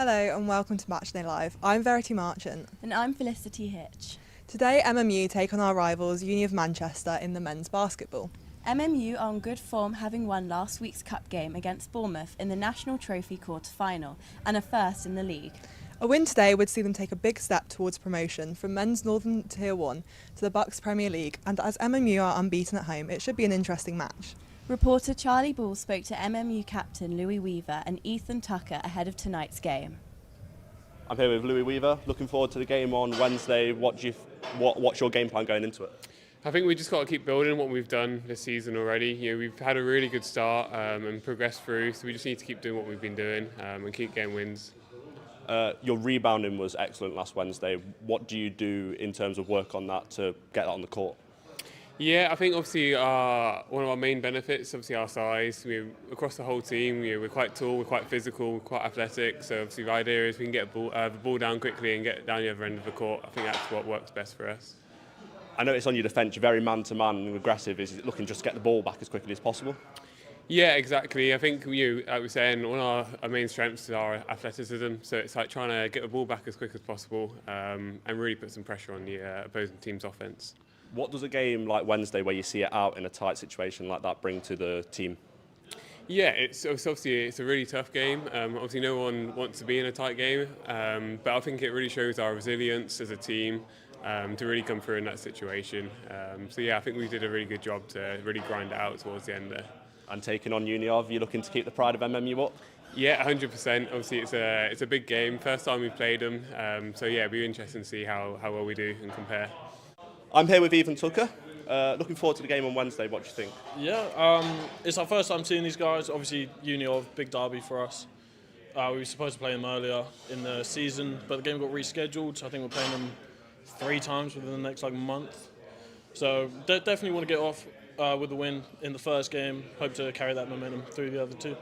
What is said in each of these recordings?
Hello and welcome to Matchday Live. I'm Verity Marchant. And I'm Felicity Hitch. Today MMU take on our rivals Uni of Manchester in the men's basketball. MMU are on good form, having won last week's cup game against Bournemouth in the National Trophy quarter-final and are first in the league. A win today would see them take a big step towards promotion from men's Northern Tier 1 to the Bucks Premier League, and as MMU are unbeaten at home, it should be an interesting match. Reporter Charlie Ball spoke to MMU captain Louis Weaver and Ethan Tucker ahead of tonight's game. I'm here with Louis Weaver. Looking forward to the game on Wednesday. What's your game plan going into it? I think we just got to keep building what we've done this season already. We've had a really good start and progressed through, so we just need to keep doing what we've been doing and keep getting wins. Your rebounding was excellent last Wednesday. What do you do in terms of work on that to get that on the court? Yeah, I think obviously one of our main benefits, obviously our size. Across the whole team, we're quite tall, we're quite physical, we're quite athletic. So obviously the idea is we can get the ball down quickly and get down the other end of the court. I think that's what works best for us. I noticed on your defence you're very man-to-man and aggressive. Is it looking just to get the ball back as quickly as possible? Yeah, exactly. I think like we're saying, one of our main strengths is our athleticism. So it's like trying to get the ball back as quick as possible and really put some pressure on the opposing team's offence. What does a game like Wednesday, where you see it out in a tight situation like that, bring to the team? Yeah, it's obviously a really tough game. Obviously, no one wants to be in a tight game, but I think it really shows our resilience as a team to really come through in that situation. So yeah, I think we did a really good job to really grind it out towards the end there. And taking on Uni of, you're looking to keep the pride of MMU up? Yeah, 100%. Obviously, it's a big game. First time we've played them. So yeah, it'll be interesting to see how well we do and compare. I'm here with Ethan Tucker. Looking forward to the game on Wednesday. What do you think? Yeah, it's our first time seeing these guys. Obviously, Uni of, big derby for us. We were supposed to play them earlier in the season, but the game got rescheduled, so I think we're playing them 3 times within the next month. So definitely want to get off with the win in the first game. Hope to carry that momentum through the other 2.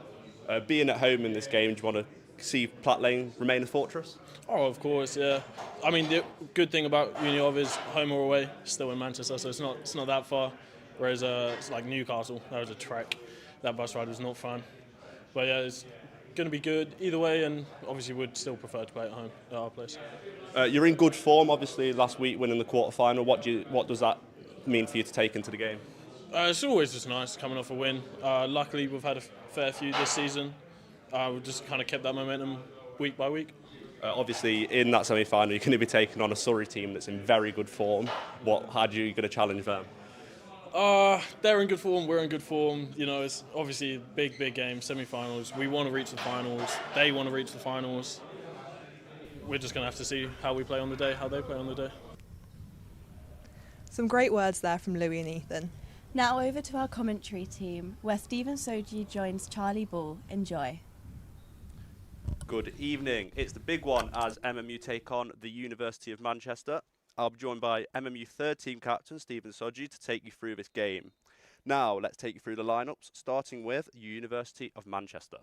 Being at home in this game, do you want to see Platt Lane remain a fortress? Oh, of course, yeah. I mean, the good thing about Uni of is home or away, still in Manchester, so it's not that far. Whereas it's like Newcastle, that was a trek. That bus ride was not fun. But yeah, it's going to be good either way, and obviously would still prefer to play at home at our place. You're in good form, obviously, last week winning the quarter-final. What does that mean for you to take into the game? It's always just nice coming off a win. Luckily, we've had a fair few this season. We've just kind of kept that momentum week by week. Obviously, in that semi-final, you're going to be taking on a Surrey team that's in very good form. How are you going to challenge them? They're in good form, we're in good form. It's obviously a big game, semi-finals. We want to reach the finals. They want to reach the finals. We're just going to have to see how we play on the day, how they play on the day. Some great words there from Louis and Ethan. Now over to our commentary team, where Stephen Soji joins Charlie Ball. Enjoy. Good evening. It's the big one as MMU take on the University of Manchester. I'll be joined by MMU third team captain Stephen Soji to take you through this game. Now let's take you through the lineups, starting with University of Manchester.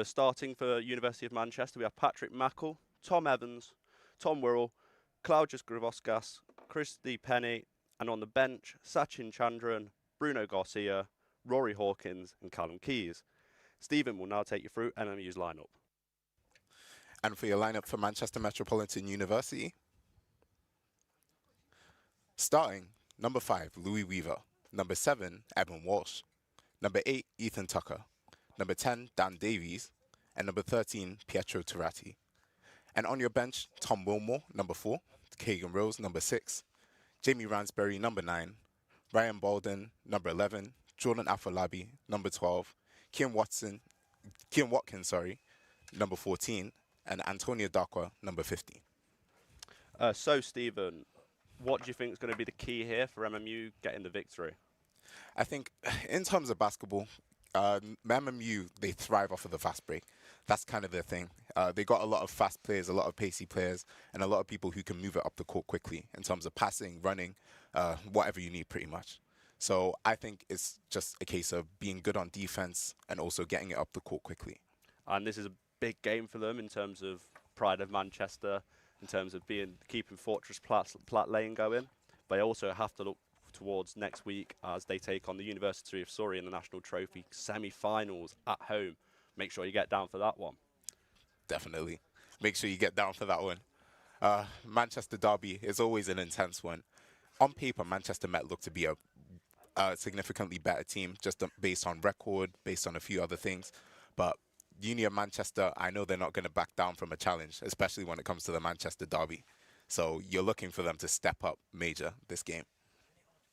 Starting for University of Manchester, we have Patrick Mackle, Tom Evans, Tom Wirrell, Claudius Gravoskas, Christy Penny, and on the bench, Sachin Chandran, Bruno Garcia, Rory Hawkins and Callum Keys. Stephen will now take you through MMU's lineup. And for your lineup for Manchester Metropolitan University, starting, number 5, Louis Weaver. Number 7, Edwin Walsh. Number 8, Ethan Tucker. Number 10, Dan Davies. And number 13, Pietro Turati. And on your bench, Tom Wilmore, number 4. Kagan Rose, number 6. Jamie Ransbury, number 9. Ryan Bolden, number 11. Jordan Afolabi, number 12. Kian Watkins, number 14. And Antonio Darkwa, number 15. So, Stephen, what do you think is going to be the key here for MMU getting the victory? I think in terms of basketball, MMU, they thrive off of the fast break. That's kind of their thing. They got a lot of fast players, a lot of pacey players, and a lot of people who can move it up the court quickly in terms of passing, running, whatever you need pretty much. So I think it's just a case of being good on defense and also getting it up the court quickly. And this is a big game for them in terms of pride of Manchester, in terms of keeping Fortress Platt Lane going. But they also have to look towards next week as they take on the University of Surrey in the National Trophy semi-finals at home. Make sure you get down for that one. Definitely. Make sure you get down for that one. Manchester Derby is always an intense one. On paper, Manchester Met look to be a significantly better team, just based on record, based on a few other things. But Uni of Manchester, I know they're not going to back down from a challenge, especially when it comes to the Manchester Derby. So you're looking for them to step up major this game.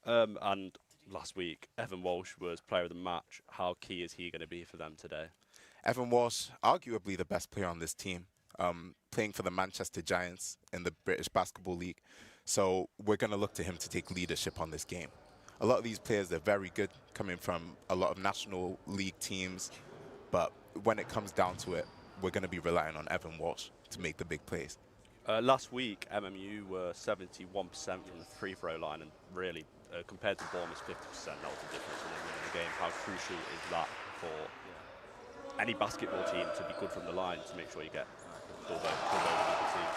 And last week, Evan Walsh was player of the match. How key is he going to be for them today? Evan Walsh, arguably the best player on this team, playing for the Manchester Giants in the British Basketball League. So we're going to look to him to take leadership on this game. A lot of these players, they're very good, coming from a lot of National League teams. But when it comes down to it, we're going to be relying on Evan Walsh to make the big plays. Last week, MMU were 71% from the free throw line, and really, compared to Bournemouth's 50%, that was the difference in the game. How crucial is that for any basketball team to be good from the line to make sure you get good over the team?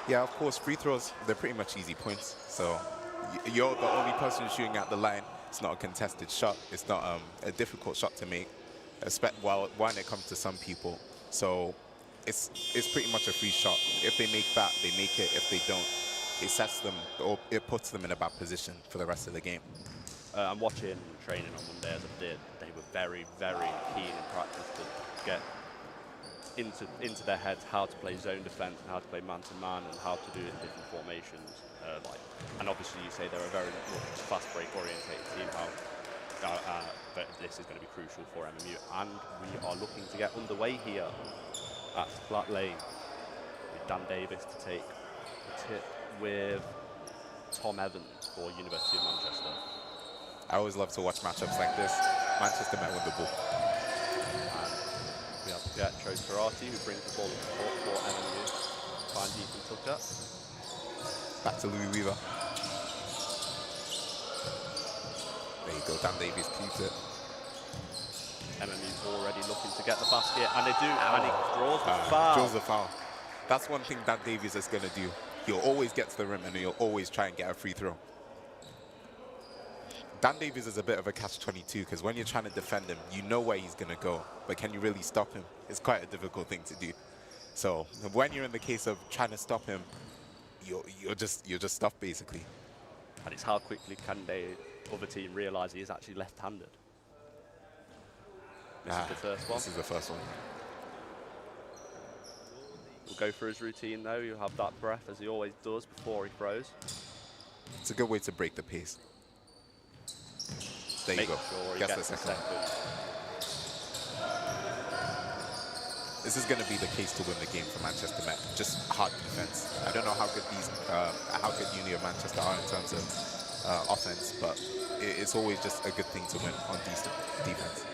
Yeah, of course, free throws, they're pretty much easy points. So you're the only person shooting at the line. It's not a contested shot. It's not a difficult shot to make, when it comes to some people. So it's pretty much a free shot. If they make that, they make it. If they don't, it sets them, or it puts them in a bad position for the rest of the game. I'm watching training on Monday as I did. They were very, very keen in practice to get into their heads how to play zone defense and how to play man-to-man and how to do it in different formations. And obviously you say they're a very fast break orientated team, but this is going to be crucial for MMU. And we are looking to get underway here at Black Lane with Dan Davis to take the tip with Tom Evans for University of Manchester. I always love to watch matchups like this. Manchester Met win the ball. And we have Pietro Turati who brings the ball into court for MMU. Find Ethan Tucker. Back to Louis Weaver. There you go, Dan Davies keeps it. MMU's already looking to get the basket, and they do, and he draws the foul. Draws the foul. That's one thing Dan Davies is going to do. He'll always get to the rim, and he'll always try and get a free throw. Dan Davies is a bit of a catch-22, because when you're trying to defend him, you know where he's going to go, but can you really stop him? It's quite a difficult thing to do. So when you're in the case of trying to stop him, you're just stuffed, basically. And it's how quickly can the other team realise he is actually left-handed. This is the first one. This is the first one. We'll go through his routine though. He'll have that breath as he always does before he throws. It's a good way to break the pace. There you go. Sure he gets gets the second. This is going to be the case to win the game for Manchester Met. Just hard defense. I don't know how good Uni of Manchester are in terms of offense, but it's always just a good thing to win on decent defense.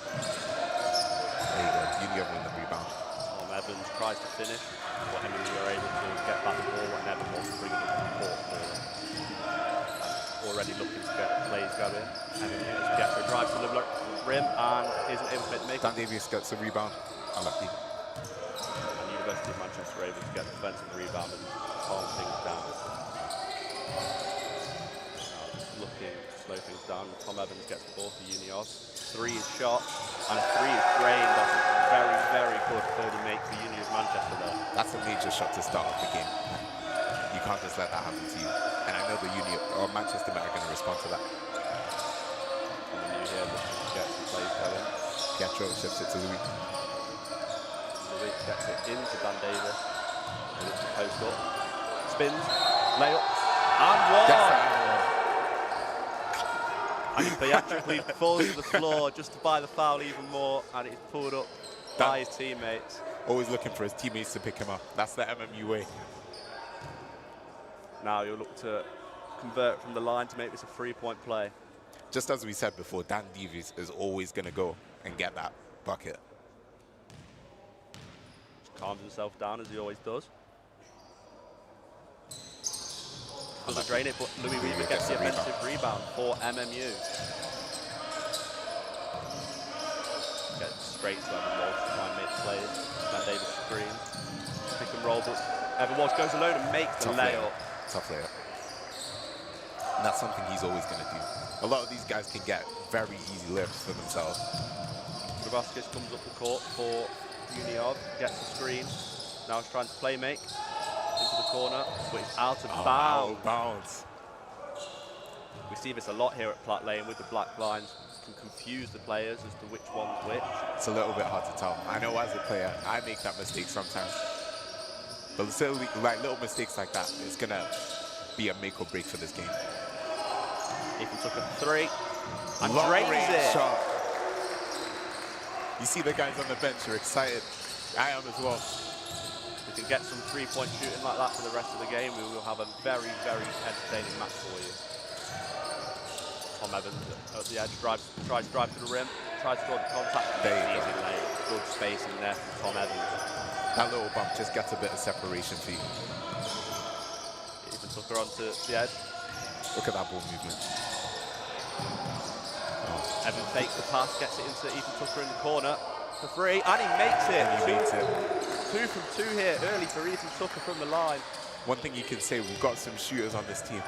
There you go. Uni have won the rebound. Tom Evans tries to finish, but MMU are able to get back the ball and Evans wants to bring it into the court for them. Already looking to get plays going. MMU gets a drive to the rim and isn't able to make it. Dan Davies gets a rebound. Unlucky. And University of Manchester are able to get the defensive rebound and calm things down. Looking to slow things down. Tom Evans gets the ball for Uni of. Three is shot, and a three is drained. That's a very, very good third and make for Uni of Manchester there. That's a major shot to start off the game. You can't just let that happen to you. And I know the Uni or Manchester Met are going to respond to that. And then here looking to get some plays going. Pietro ships it to Louis. Louis gets it into Dan Davis. And it's a post up. Spins, layup, and one! And he theatrically falls to the floor just to buy the foul even more, and it's pulled up by his teammates. Always looking for his teammates to pick him up. That's the MMU way. Now you'll look to convert from the line to make this a three-point play. Just as we said before, Dan Davies is always going to go and get that bucket. Just calms himself down as he always does. Doesn't drain it, but Louis Weaver gets the offensive rebound for MMU. Gets straight to Evan Walsh to try and make plays. Dan Davis screens. Pick and roll, but Evan Walsh goes alone and makes the layup. Tough layup. And that's something he's always going to do. A lot of these guys can get very easy lifts for themselves. Grabowskis comes up the court for Uniov, gets the screen. Now he's trying to play make into the corner, but it's out of bounds. Out of bounds. We see this a lot here at Platt Lane with the black lines. Can confuse the players as to which one's which. It's a little bit hard to tell. I know as a player, I make that mistake sometimes. But certainly, like little mistakes like that, it's going to be a make or break for this game. Ethan took a three and Long drains range it. shot. You see the guys on the bench are excited. I am as well. If we can get some three-point shooting like that for the rest of the game, we will have a very, very entertaining match for you. Tom Evans at the edge, tries to drive to the rim, tries to draw the contact. There you Easy lane. Good spacing there from Tom Evans. That little bump just gets a bit of separation for you. Ethan took her onto the edge. Look at that ball movement. Evan fakes the pass, gets it into Ethan Tucker in the corner for three, and he makes it. And he makes it. 2 from 2 here early for Ethan Tucker from the line. One thing you can say, we've got some shooters on this team.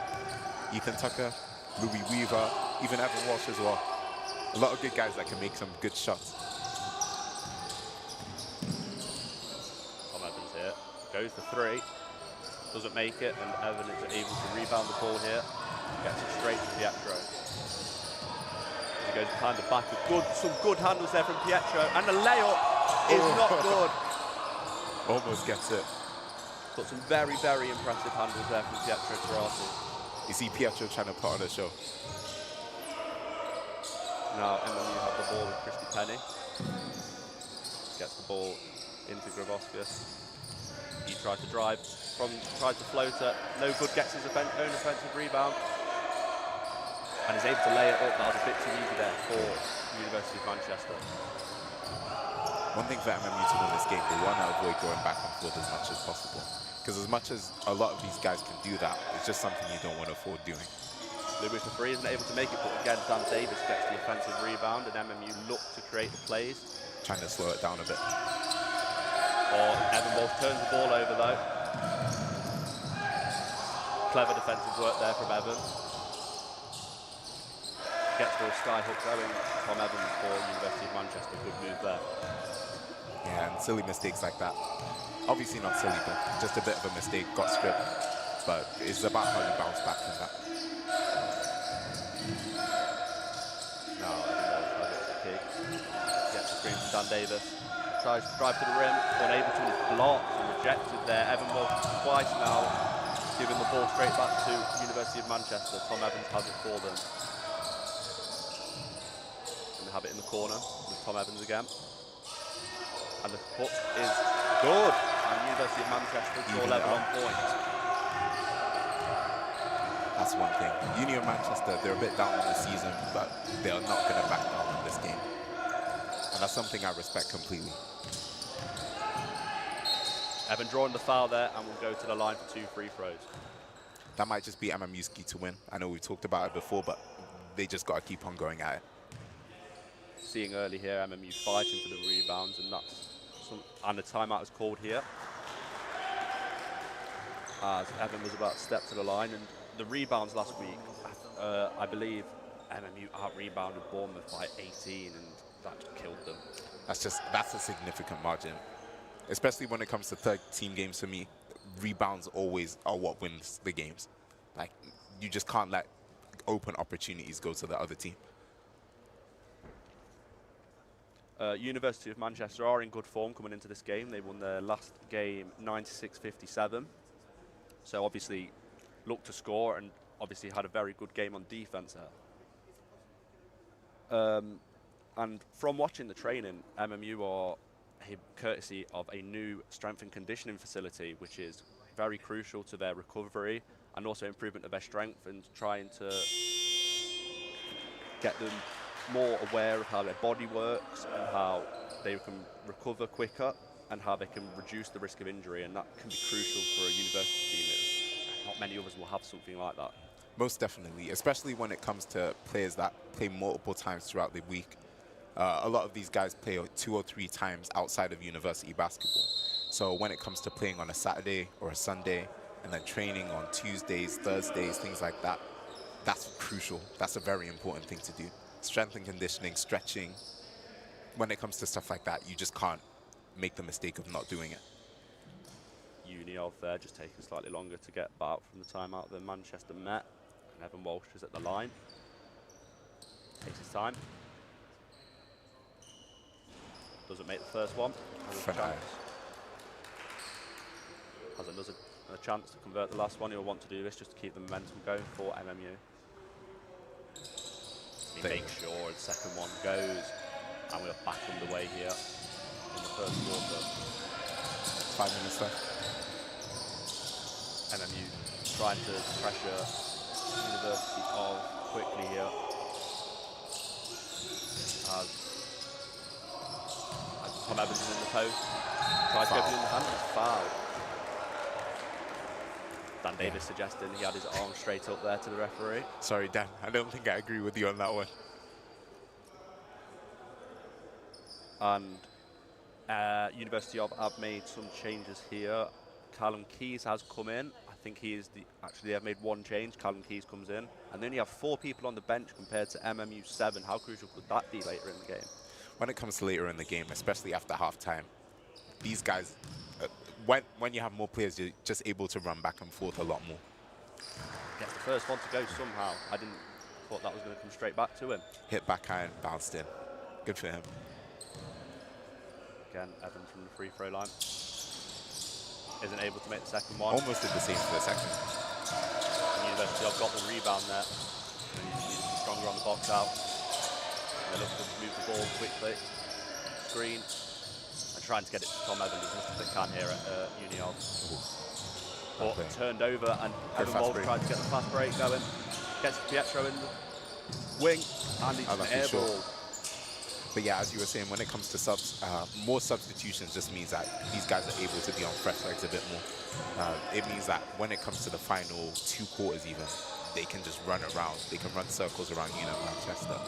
Ethan Tucker, Louis Weaver, even Evan Walsh as well. A lot of good guys that can make some good shots. Tom Evans here, goes for 3, doesn't make it, and Evan is able to rebound the ball here. Gets it straight to Pietro. He goes behind the back with some good handles there from Pietro, and the layup is not good. Almost gets it. But some very, very impressive handles there from Pietro Tarasi. You see Pietro trying to put on a show. Now MMU have the ball with Christy Penny. Gets the ball into Grabowskis. He tries to drive, tries to float it, no good, gets his own offensive rebound. And is able to lay it up. That was a bit too easy there for University of Manchester. One thing for MMU to win this game, they want to avoid going back and forth as much as possible. Because as much as a lot of these guys can do that, it's just something you don't want to afford doing. Lewis for 3 isn't able to make it, but again, Dan Davis gets the offensive rebound, and MMU look to create the plays. Trying to slow it down a bit. Evan Walsh turns the ball over though. Clever defensive work there from Evan. Gets the sky hook going. Tom Evans for University of Manchester. Good move there. Yeah, and silly mistakes like that. Obviously not silly, but just a bit of a mistake, got stripped. But it's about how you bounce back from that. Now Evan Walsh has it to kick. Gets the screen from Dan Davis. Tries to drive to the rim, unable to, is blocked and rejected there. Evan Walsh twice now, giving the ball straight back to University of Manchester. Tom Evans has it for them. And they have it in the corner with Tom Evans again. And the put is good. And University of Manchester draw level on point. That's one thing. Union Manchester, they're a bit down on the season, but they are not going to back down in this game. And that's something I respect completely. Evan drawing the foul there, and we'll go to the line for 2 free throws. That might just be MMU's key to win. I know we've talked about it before, but they just got to keep on going at it. Seeing early here, MMU fighting for the rebounds, and and the timeout is called here. As Evan was about to step to the line, and the rebounds last week, I believe MMU out-rebounded Bournemouth by 18, and that killed them. That's a significant margin. Especially when it comes to third team games for me, rebounds always are what wins the games. Like, you just can't let open opportunities go to the other team. University of Manchester are in good form coming into this game. They won their last game 96-57. So obviously looked to score and obviously had a very good game on defense there. And from watching the training, MMU are courtesy of a new strength and conditioning facility, which is very crucial to their recovery and also improvement of their strength, and trying to get them more aware of how their body works and how they can recover quicker and how they can reduce the risk of injury, and that can be crucial for a university team. Not many others will have something like that. Most definitely, especially when it comes to players that play multiple times throughout the week. A lot of these guys play 2 or 3 times outside of university basketball. So when it comes to playing on a Saturday or a Sunday, and then training on Tuesdays, Thursdays, things like that, that's crucial. That's a very important thing to do. Strength and conditioning, stretching. When it comes to stuff like that, you just can't make the mistake of not doing it. Uni of there just taking slightly longer to get out from the timeout than Manchester Met. And Evan Walsh is at the line. Takes his time. Doesn't make the first one. Has a chance to convert the last one. He'll want to do this just to keep the momentum going for MMU. He makes sure the second one goes. And we're back underway here in the first quarter. 5 minutes left. MMU trying to pressure University of quickly here. As Tom Evans is in the post. Tries to go in the hand, it's foul. Dan Davis suggesting he had his arm straight up there to the referee. Sorry, Dan. I don't think I agree with you on that one. And University of have made some changes here. Callum Keys has come in. I think he is actually they have made one change. Callum Keys comes in. And they only have 4 people on the bench compared to MMU 7. How crucial could that be later in the game? When it comes to later in the game, especially after halftime, these guys, when you have more players, you're just able to run back and forth a lot more. Gets the first one to go somehow. I didn't thought that was going to come straight back to him. Hit backhand, bounced in. Good for him. Again, Evan from the free throw line. Isn't able to make the second one. Almost did the same for the second. And University have got the rebound there. And he's stronger on the box out. They look to move the ball quickly. Screen. And trying to get it to Tom Evans as much as they can here at Uni of. But turned over and Evan Walsh tried to get the fast break going. Gets Pietro in the wing and he's an air ball. But yeah, as you were saying, when it comes to subs, more substitutions just means that these guys are able to be on fresh legs a bit more. It means that when it comes to the final 2 quarters even, they can just run around. They can run circles around Union Manchester.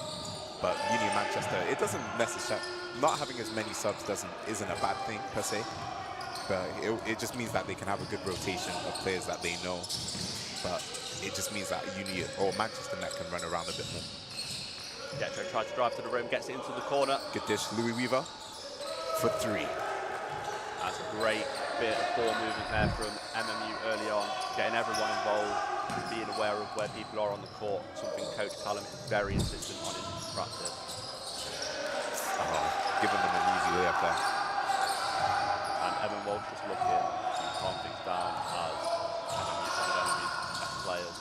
But Union Manchester, it doesn't necessarily, not having as many subs isn't a bad thing per se. But it just means that they can have a good rotation of players that they know. But it just means that Union or Manchester Net can run around a bit more. Pietro tries to drive to the rim, gets it into the corner. Good dish, Louis Weaver for 3. That's a great bit of ball movement there from MMU early on, getting everyone involved, being aware of where people are on the court, something Coach Callum is very insistent on in practice. Giving them an easy layup there. And Evan Walsh just looking to calm things down as MMU, one of MMU's best players,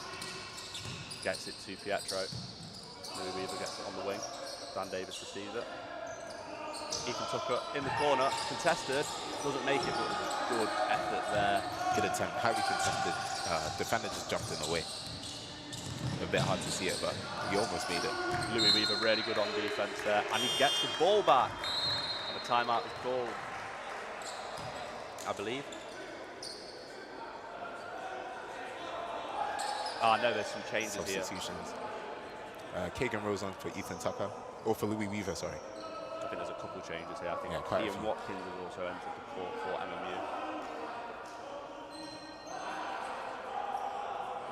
gets it to Pietro. Louis Weaver gets it on the wing. Dan Davis receives it. Ethan Tucker in the corner, contested, doesn't make it, but it was a good effort there. Good attempt, highly contested. Defender just jumped in the way. A bit hard to see it, but he almost made it. Louis Weaver really good on defense there, and he gets the ball back. And the timeout is called, I believe. No, there's some changes here. Substitutions. Kagan Rose on for Ethan Tucker, or for Louis Weaver, sorry. I think there's a couple changes here. I think Yeah, Ian Watkins has also entered the court for MMU.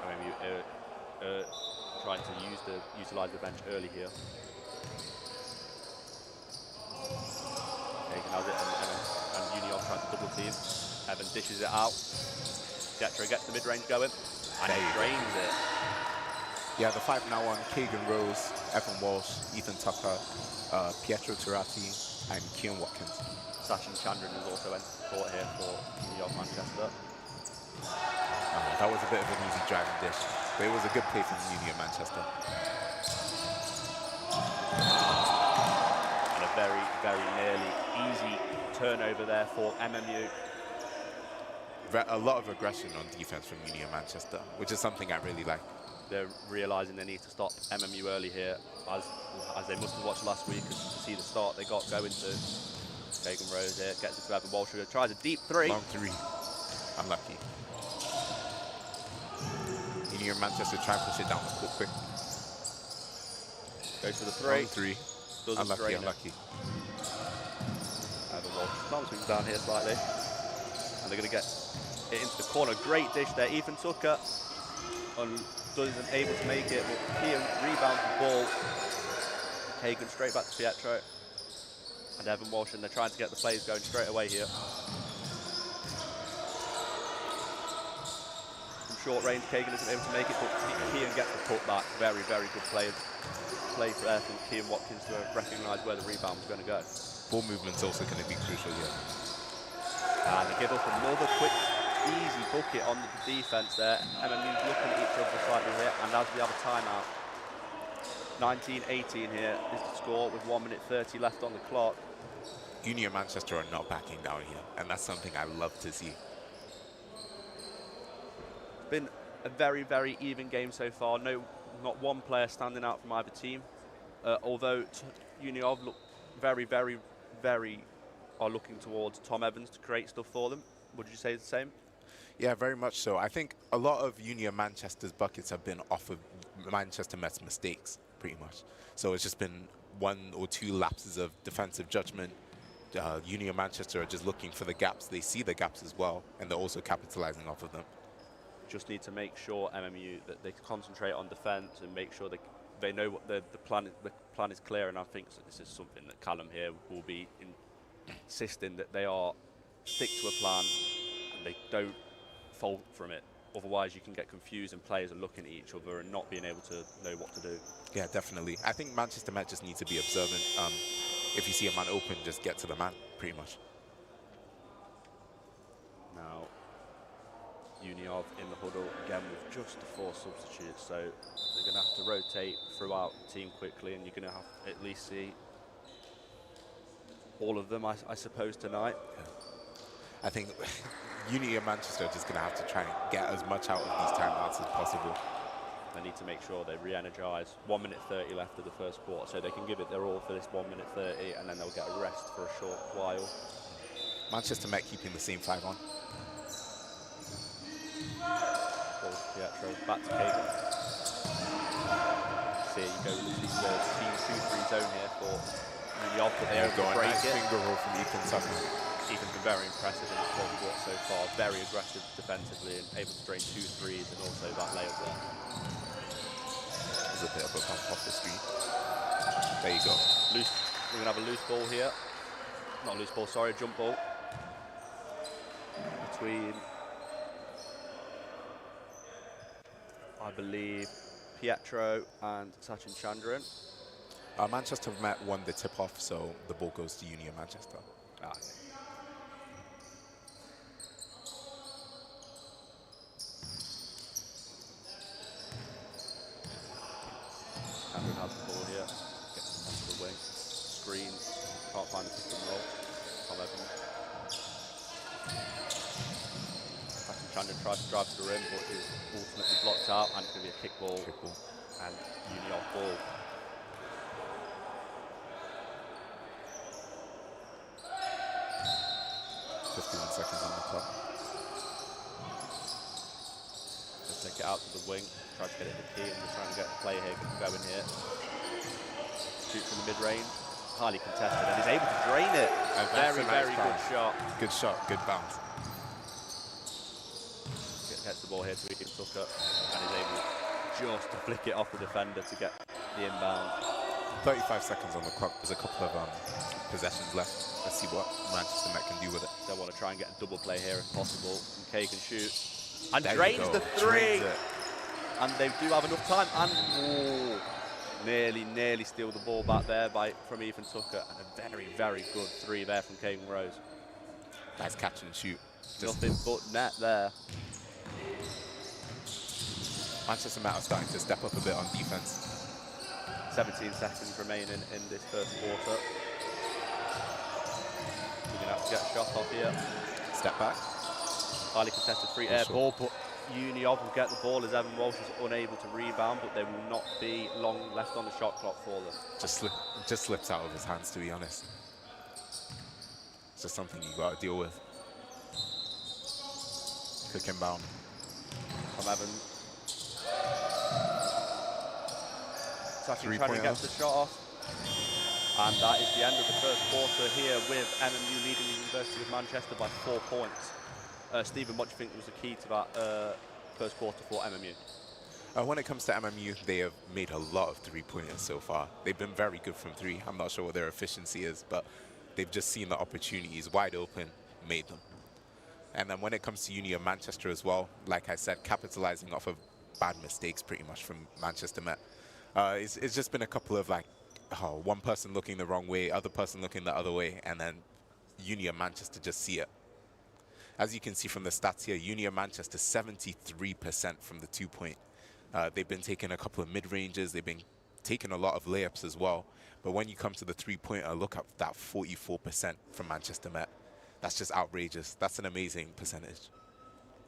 MMU trying to utilise the bench early here. Kagan has it, and Union trying to double team. Evan dishes it out. Pietro gets the mid-range going, and he drains it. Yeah, the 5 now on Kagan Rose, Evan Walsh, Ethan Tucker, Pietro Turati, and Keon Watkins. Sachin Chandran has also entered the court here for New York Manchester. That was a bit of an easy driving dish, but it was a good play from Union Manchester. And a very, very nearly easy turnover there for MMU. A lot of aggression on defense from Union Manchester, which is something I really like. They're realising they need to stop MMU early here, as they must have watched last week to see the start they got going to. Kagan Rose here, gets it to Evan Walsh, tries a deep 3. Long 3, unlucky. Union Manchester try and push it down the court quick. Goes for the 3. Long 3, unlucky. Evan Walsh calms things down here slightly. And they're going to get it into the corner. Great dish there, Ethan Tucker. Isn't able to make it, but Kean rebounds the ball. Hagan straight back to Pietro. And Evan Walsh, and they're trying to get the plays going straight away here. From short range, Kagan isn't able to make it, but Kean gets the putback. Very, very good play there from Kean Watkins to recognise where the rebound was going to go. Ball movement's also going to be crucial here. And they give up another quick, easy bucket on the defence there. MMU's looking at each other slightly here, and as we have a timeout, 19-18 here is the score with 1 minute 30 left on the clock. Union Manchester are not backing down here, and that's something I love to see. It's been a very, very even game so far. Not one player standing out from either team. Although Union look very, very, very are looking towards Tom Evans to create stuff for them. Would you say the same? Yeah, very much so. I think a lot of Union Manchester's buckets have been off of Manchester Met's mistakes, pretty much. So it's just been 1 or 2 lapses of defensive judgment. Union Manchester are just looking for the gaps. They see the gaps as well, and they're also capitalizing off of them. Just need to make sure MMU that they concentrate on defence and make sure they know what the plan is clear. And I think this is something that Callum here will be insisting that they stick to a plan and they don't fold from it. Otherwise, you can get confused and players are looking at each other and not being able to know what to do. Yeah, definitely. I think Manchester Met just need to be observant. If you see a man open, just get to the man, pretty much. Now, Union in the huddle again with just the 4 substitutes, so they're going to have to rotate throughout the team quickly, and you're going to have to at least see all of them, I suppose, tonight. Yeah. I think Union Manchester are just going to have to try and get as much out of these timeouts as possible. They need to make sure they re-energise. 1 minute 30 left of the first quarter, so they can give it their all for this 1 minute 30, and then they'll get a rest for a short while. Manchester Met keeping the same 5 on. Ball to Pietro, back to Kagan. See, you go with the team 2-3 zone here for Union, but they don't break nice it. Finger roll from Ethan Tucker. Ethan's been very impressive in the fourth quarter so far. Very aggressive defensively and able to drain 2 threes and also that layup there. There's a bit of a bump off the screen. There you go. We're going to have a loose ball here. Not a loose ball, sorry, a jump ball. Between, I believe, Pietro and Sachin Chandran. Manchester Met won the tip-off, so the ball goes to Union Manchester. Okay. Chandran has the ball here. Gets it onto the wing. Screen. Can't find the pick and roll. Tom Evans. Chandran tries to drive to the rim, but is ultimately blocked out, and it's going to be a kick ball. And Union ball. Seconds on the clock. Just take it out to the wing, try to get it to Key, and we're trying to get a play here going here. Shoot from the mid-range, highly contested, and he's able to drain it. A very, very good shot. Good shot, good bounce. Gets the ball here to Ethan Tucker, and is able just to flick it off the defender to get the inbound. 35 seconds on the clock. There's a couple of possessions left. Let's see what Manchester Met can do with it. They want to try and get a double play here if possible. And Kay can shoot. And there drains the 3. Drains and they do have enough time. And nearly steal the ball back there from Ethan Tucker. And a very, very good 3 there from Caden Rose. Nice catch and shoot. Nothing but net there. Manchester Met are starting to step up a bit on defense. 17 seconds remaining in this first quarter. We're going to have to get a shot off here. Step back. Highly contested free air ball, but Union will get the ball as Evan Walsh is unable to rebound, but there will not be long left on the shot clock for them. Just slips out of his hands, to be honest. It's just something you got to deal with. Quick inbound. From Evans. Sachin trying to get the shot off. And that is the end of the first quarter here with MMU leading the University of Manchester by 4 points. Stephen, what do you think was the key to that first quarter for MMU? When it comes to MMU, they have made a lot of three-pointers so far. They've been very good from three. I'm not sure what their efficiency is, but they've just seen the opportunities wide open, made them. And then when it comes to Uni of Manchester as well, like I said, capitalizing off of bad mistakes pretty much from Manchester Met. It's just been a couple of one person looking the wrong way, other person looking the other way, and then Uni of Manchester just see it. As you can see from the stats here, Uni of Manchester 73% from the 2-point. They've been taking a couple of mid-ranges, they've been taking a lot of layups as well. But when you come to the 3-pointer, look at that 44% from Manchester Met. That's just outrageous. That's an amazing percentage.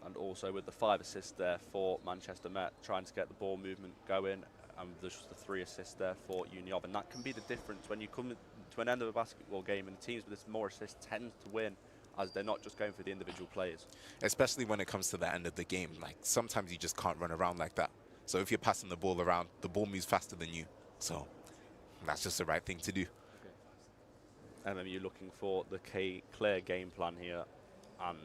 And also with the 5 assists there for Manchester Met, trying to get the ball movement going. And there's just the 3 assists there for Uni of. And that can be the difference when you come to an end of a basketball game and teams with more assists tend to win, as they're not just going for the individual players. Especially when it comes to the end of the game. Like, sometimes you just can't run around like that. So if you're passing the ball around, the ball moves faster than you. So that's just the right thing to do. MMU looking for the clear game plan here and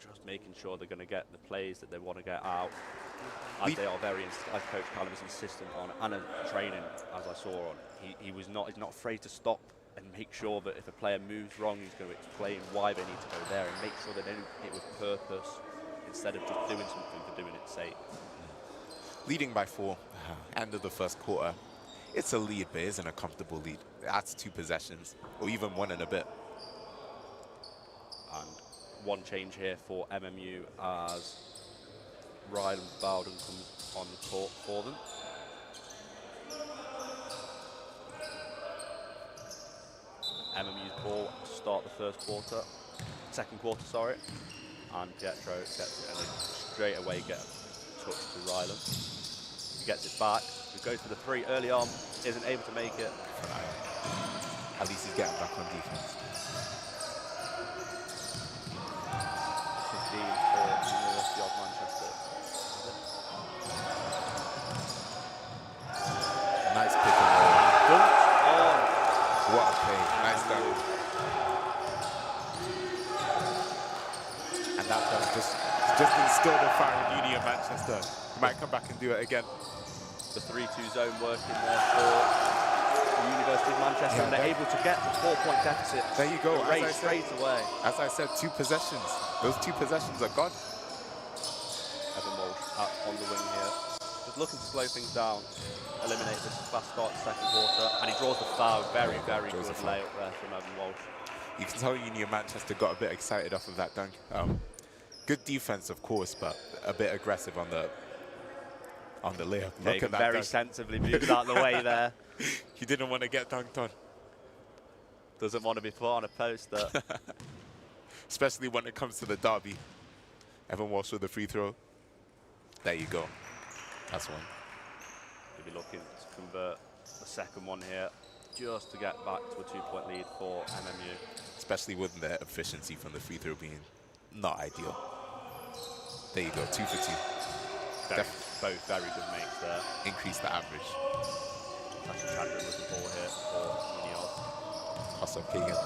just making sure they're going to get the plays that they want to get out. As they are as Coach Callum is insistent on, and at training, as I saw on, he's not afraid to stop and make sure that if a player moves wrong, he's going to explain why they need to go there and make sure they don't hit with purpose instead of just doing something for doing its sake. Leading by 4, end of the first quarter. It's a lead, but it isn't a comfortable lead. That's 2 possessions, or even 1 and a bit. And one change here for MMU as Ryland Bowden comes on the court for them. MMU's ball to start the second quarter, sorry. And Pietro gets it and straight away get a touch to Ryland. He gets it back. He goes for the 3 early on, isn't able to make it. At least he's getting back on defense. 15 for University of Manchester. Nice pick and roll. Dunked on. What a play. Nice dunk. And that dunk just instilled the fire in Uni of Manchester. He might come back and do it again. The 3-2 zone working there for University of Manchester, and they're able to get the 4-point deficit. There you go. Straight away. As I said, 2 possessions. Those 2 possessions are gone. Evan Walsh on the wing here, just looking to slow things down, eliminate this fast start to second quarter, and he draws the foul. Very good layup there from Evan Walsh. You can tell Uni of Manchester got a bit excited off of that dunk. Good defense, of course, but a bit aggressive on the layup. Look at that very dunk. sensibly moves out of the way there. He didn't want to get dunked on. Doesn't want to be put on a poster. Especially when it comes to the derby. Evan Walsh with the free throw. There you go. That's one. He'll be looking to convert the second one here, just to get back to a 2-point lead for MMU. Especially with their efficiency from the free throw being not ideal. There you go, 2 for 2. Both very good mates there. Increase the average. Sachin Chandra with the ball here for Union. Pass off Kagan.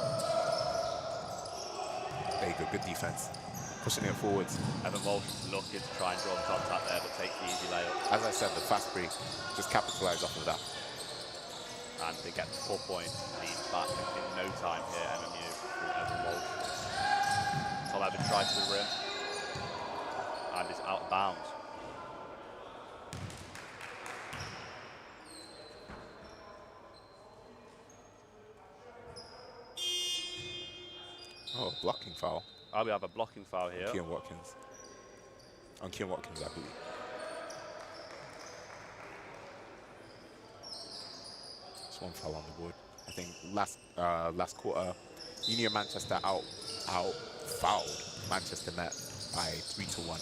There you go, good defense. Pushing it forwards. Evan Walsh looking to try and draw the contact there, but takes the easy layup. As I said, the fast break, just capitalize off of that. And they get the 4-point lead back in no time here, MMU, through Evan Walsh. Tom Evans tries to the rim, and is out of bounds. Oh, blocking foul. We have a blocking foul here. Kean Watkins. On Kean Watkins, I believe. Just 1 foul on the board. I think last quarter, Uni of Manchester out fouled Manchester Met by 3-1.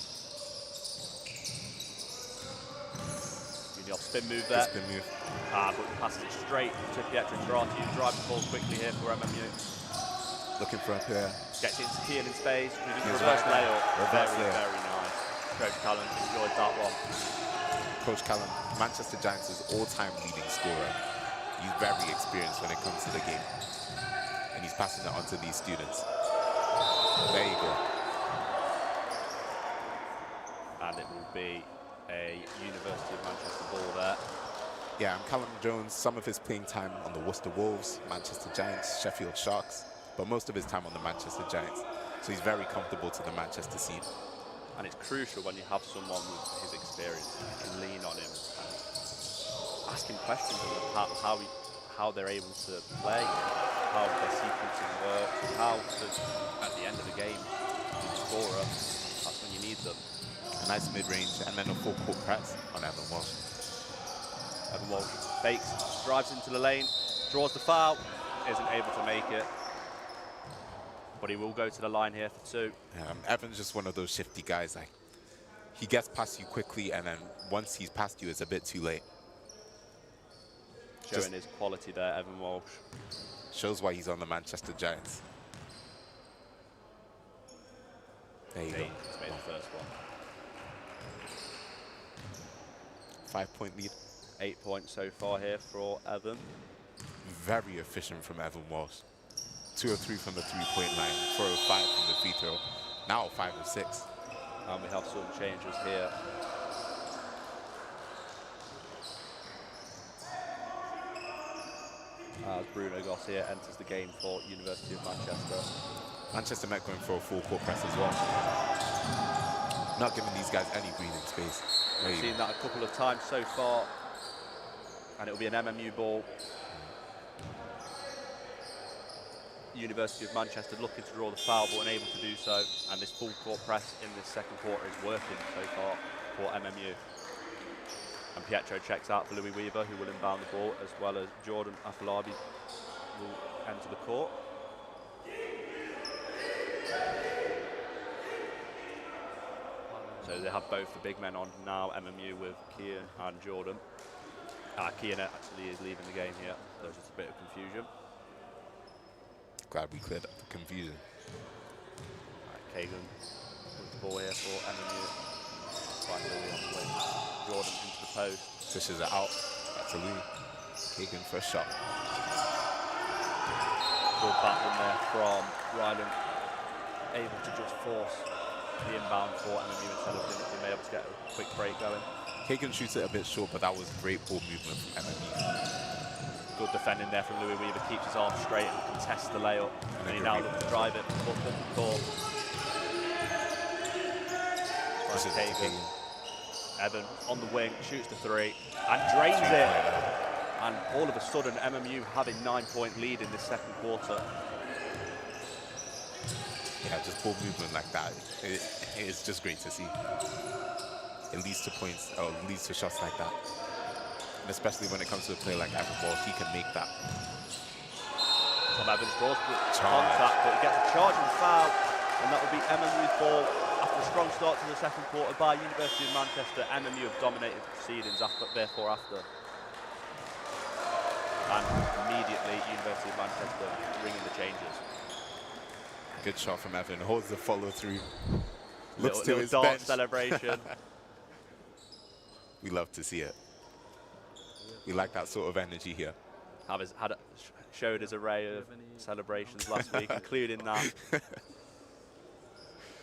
Union spin move there. Spin move. But passes it straight to Pietro Turati, who drives the ball quickly here for MMU. Looking for a pair. Gets into Kean in space. Kean's Reverse right. layup. Reverse Very layup. nice. Coach Callan enjoyed that one. Coach Callum, Manchester Giants' all-time leading scorer. He's very experienced when it comes to the game. And he's passing it on to these students. There you go. And it will be a University of Yeah, and Callum Jones, some of his playing time on the Worcester Wolves, Manchester Giants, Sheffield Sharks, but most of his time on the Manchester Giants. So he's very comfortable to the Manchester scene. And it's crucial when you have someone with his experience, you can lean on him and ask him questions on how they're able to play, how their sequencing works, and how to, at the end of the game, to score up. That's when you need them. A nice mid-range and then a full court press on Evan Walsh. Evan Walsh fakes, drives into the lane, draws the foul, isn't able to make it. But he will go to the line here for 2. Evan's just one of those shifty guys. Like, he gets past you quickly, and then once he's past you, it's a bit too late. Showing his quality there, Evan Walsh. Shows why he's on the Manchester Giants. There you go. He's made the first one. 5-point lead. 8 points so far here for Evan. Very efficient from Evan Walsh. 2 of 3 from the 3-point line, 4 of 5 from the free throw. Now 5 of 6. And we have some changes here. As Bruno Gossier enters the game for University of Manchester. Manchester Met going for a full court press as well. Not giving these guys any breathing space. We've seen that a couple of times so far. And it'll be an MMU ball. University of Manchester looking to draw the foul but unable to do so, and this full court press in this second quarter is working so far for MMU. And Pietro checks out for Louis Weaver, who will inbound the ball, as well as Jordan Afolabi will enter the court. So they have both the big men on now, MMU with Kian and Jordan. Kian actually is leaving the game here. There's just a bit of confusion. Glad we cleared up the confusion. Kagan with the ball here for MMU. Right, Louis on the wing. Jordan into the post. Dishes it out. Back to Louis. Kagan for a shot. Good battle there from Ryland. Able to just force the inbound for MMU instead of being able to get a quick break going. Kagan shoots it a bit short, but that was great ball movement from MMU. Good defending there from Louis Weaver, keeps his arm straight and contests the layup. And he now looks to drive it, up the court. This is Kagan. Evan on the wing, shoots the 3 and drains it. And all of a sudden, MMU have a 9-point lead in this second quarter. Yeah, just ball movement like that. It's just great to see. It leads to points, or leads to shots like that. And especially when it comes to a play like Evan Walsh, he can make that. Tom Evans draws the contact, but he gets a charging foul, and that will be MMU's ball. After a strong start to the second quarter by University of Manchester, MMU have dominated the proceedings therefore after. And immediately, University of Manchester ringing the changes. Good shot from Evan, holds the follow through. Looks to little his dance bench. celebration. We love to see it. We like that sort of energy here. Showed his array of celebrations last week, including that.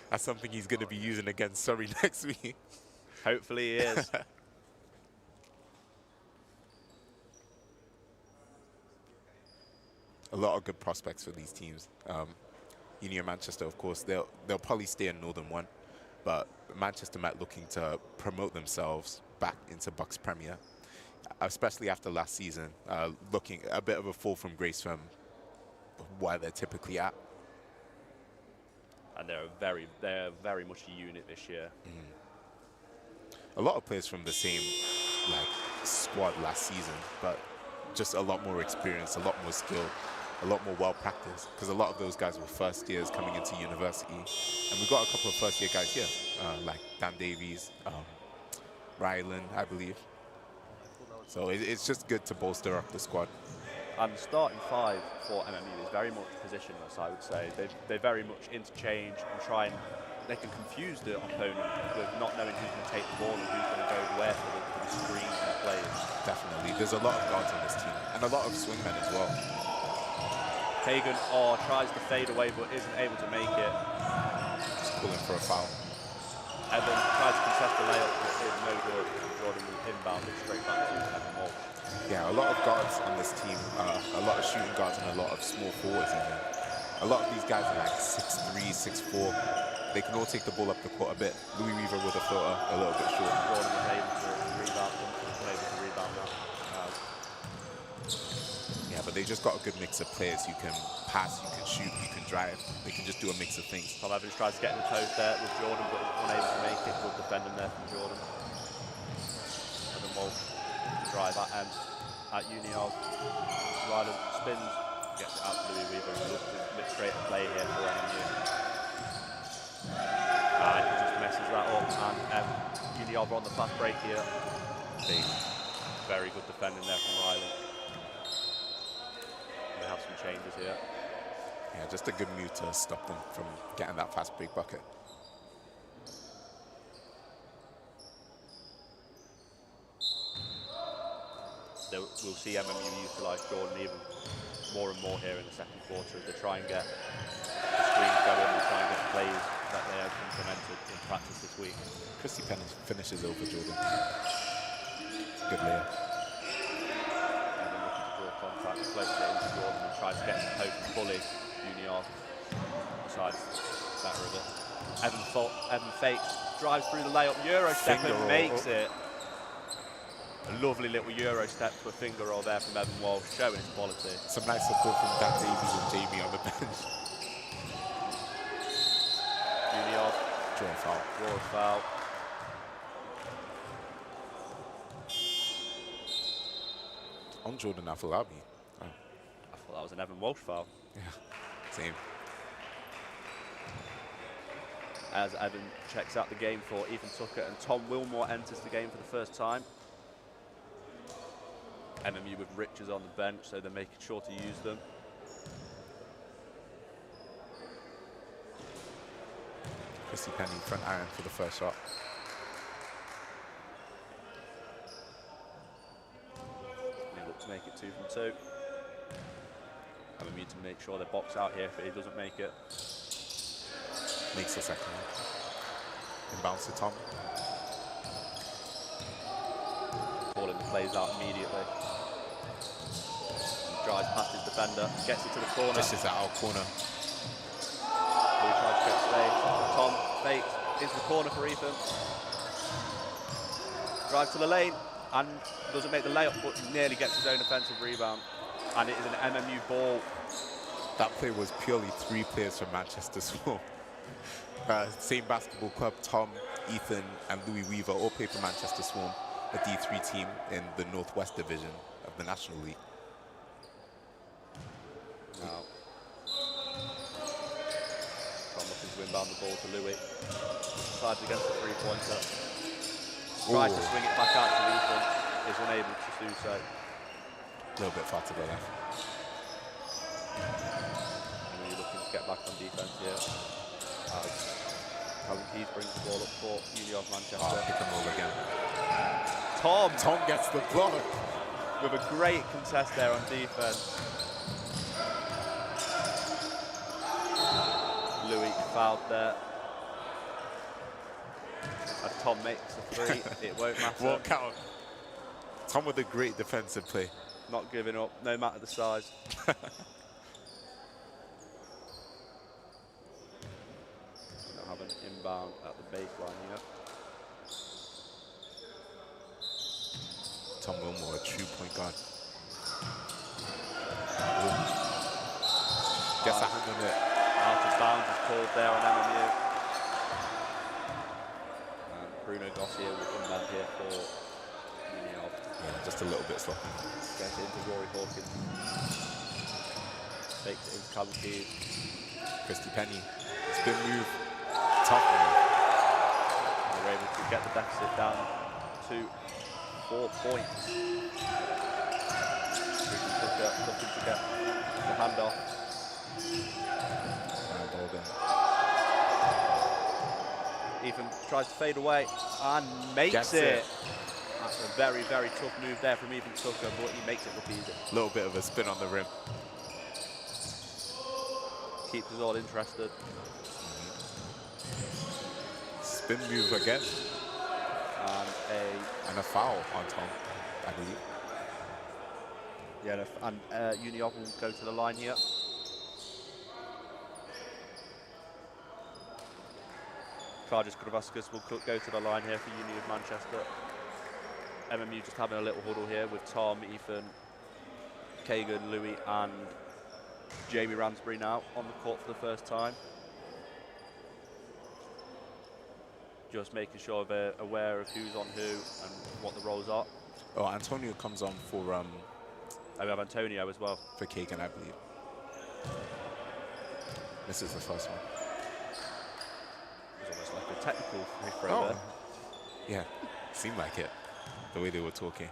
That's something he's going to be using against Surrey next week. Hopefully he is. A lot of good prospects for these teams. Union Manchester, of course, they'll probably stay in Northern 1, but Manchester Met looking to promote themselves back into Bucks Premier, especially after last season, looking a bit of a fall from grace from where they're typically at. And they're very much a unit this year. A lot of players from the same squad last season, but just a lot more experience, a lot more skill, a lot more well-practiced, because a lot of those guys were first years coming into university. And we've got a couple of first-year guys here, like Dan Davies, Ryland, I believe. So it's just good to bolster up the squad. And the starting 5 for MMU is very much positionless, I would say. They very much interchange and they can confuse the opponent with not knowing who's going to take the ball and who's going to go where for the screens and the plays. Definitely. There's a lot of guards on this team, and a lot of swingmen as well. Kagan tries to fade away but isn't able to make it. Just pulling for a foul. Evan tries to contest the layup, but it's no good. Jordan will inbound it straight back to Evan Walsh. Yeah, a lot of guards on this team, a lot of shooting guards and a lot of small forwards in there. A lot of these guys are like 6'3", 6'4". They can all take the ball up the court a bit. Louis Weaver with a floater, a little bit short. Jordan was able to rebound them, unable to rebound that. Yeah, but they just got a good mix of players. You can pass, you can shoot, you can drive. They can just do a mix of things. Tom Evans tries to get in the post there with Jordan, but unable to make it. Good defending there from Jordan. Evan Walsh drive at Union. Ryland spins, gets it out to Louis Weaver, who looks to lift straight and play here for NMU. And he just messes that up, and Union on the fast break here. Very good defending there from Ryland. They have some changes here. Yeah, just a good move to stop them from getting that fast break bucket. We'll see MMU utilise Jordan even more and more here in the second quarter as they try and get the screens going and try and get plays that they have implemented in practice this week. Christy Penn finishes over Jordan. Good layup. Evan looking to draw contact, floats it into Jordan and tries to get the post and bully Union. Besides better of it. Evan fakes, drives through the layup, Euro step and makes it. A lovely little Euro step to a finger roll there from Evan Walsh, showing his quality. Some nice support from Dan Davies and Jamie on the bench. Union. Draw a foul. Draw a foul. On Jordan Afolabi. Oh. I thought that was an Evan Walsh foul. Yeah, same. As Evan checks out the game for Ethan Tucker and Tom Wilmore enters the game for the first time. MMU with Richards on the bench, so they're making sure to use them. Christy Penny front iron for the first shot. They look to make it 2 from 2. MMU to make sure they box out here if he doesn't make it. Makes the second one. Inbounds to Tom. Calling the plays out immediately. He drives past his defender, gets it to the corner. This is our corner. He tries to get space. Tom fakes into the corner for Ethan. Drives to the lane and doesn't make the layup, but nearly gets his own offensive rebound. And it is an MMU ball. That play was purely 3 players from Manchester Swarm. Same basketball club, Tom, Ethan, and Louis Weaver all play for Manchester Swarm, a D3 team in the Northwest Division of the National League. Now, Tom looking to inbound the ball to Louis. Sides against the three-pointer. Tries to swing it back out to Ethan, is unable to do so. A little bit far to the left. And you're looking to get back on defense here. Calvin Keys brings the ball up for Union of Manchester. Pick and roll again. Tom gets the block. With a great contest there on defense. Louis fouled there. As Tom makes a 3, it won't matter. Won't count. Tom with a great defensive play. Not giving up, no matter the size. Don't have an inbound at the baseline here. Tom Wilmore, a true point guard. Guess I handled it. Out of bounds is called there on MMU. And Bruno Gossier will come down here for Union. Yeah, just a little bit sloppy. Gets it into Rory Hawkins. Takes it into Calvin Keys. Christy Penny. Spin move. Tough move. And they're able to get the deficit down to 4 points. Looking to get the handoff. Ethan tries to fade away and makes it. That's a very, very tough move there from Ethan Tucker, but he makes it look easy. A little bit of a spin on the rim. Keeps us all interested. Spin move again. And a foul on Tom, I believe. Yeah, and Union will go to the line here. Klaudis Gravauskas will go to the line here for Union of Manchester. MMU just having a little huddle here with Tom, Ethan, Kagan, Louis and Jamie Ransbury now on the court for the first time. Just making sure they're aware of who's on who and what the roles are. Oh, Antonio comes on for We have Antonio as well. for Kagan, I believe. This is the first one. It was almost like a technical free throw Oh, there. yeah, seemed like it. The way they were talking.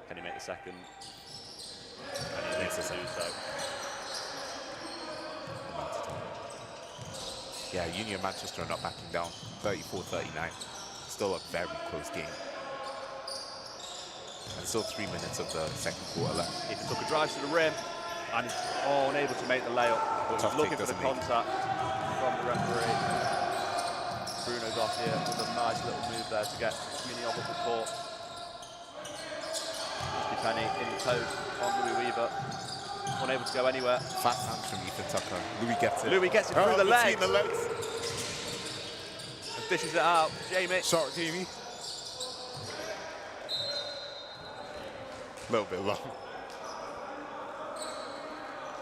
Can he make the second? And he Makes needs to the do second. so. Yeah, Union Manchester are not backing down. 34-39. Still a very close game. And still 3 minutes of the second quarter left. Ethan took a drive to the rim and is unable to make the layup. But Tough he's looking take, for the doesn't make it. contact from the referee. Bruno's off here with a nice little move there to get Union up the court. Penny in the post on Louis Weaver. Unable to go anywhere. Fast hands from Ethan Tucker. Louis gets it. Louis gets it through the legs. Between the legs. And dishes it out. Jamie. Shot, Jamie. A little bit long.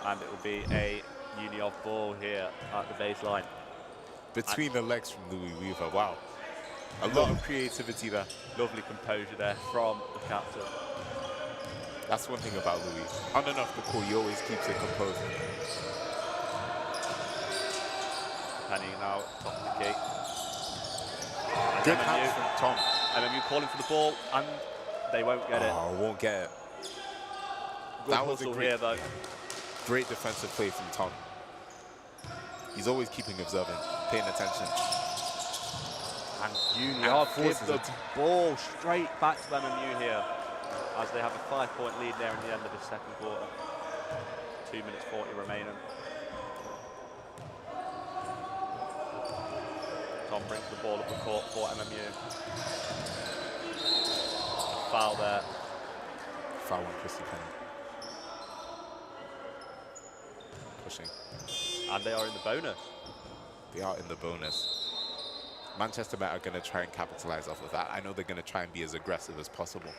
And it will be a Union ball here at the baseline. Between the legs from Louis Weaver. Wow. A lot of creativity there. Lovely composure there from the captain. That's one thing about Louis. On and off the court, he always keeps it composed. Penny now top of the key. And Good MMU, hands from Tom. MMU calling for the ball, and they won't get it. Oh, won't get it. Good that was a hustle great- here, though. Great defensive play from Tom. He's always keeping observant, paying attention. And Union And gives forces the it. ball straight back to MMU here, as they have a 5-point lead there in the end of the second quarter. 2 minutes 40 remaining. Tom brings the ball up the court for MMU. A foul there. Foul on Christy Penny. Pushing. And they are in the bonus. They are in the bonus. Manchester Met are going to try and capitalize off of that. I know they're going to try and be as aggressive as possible.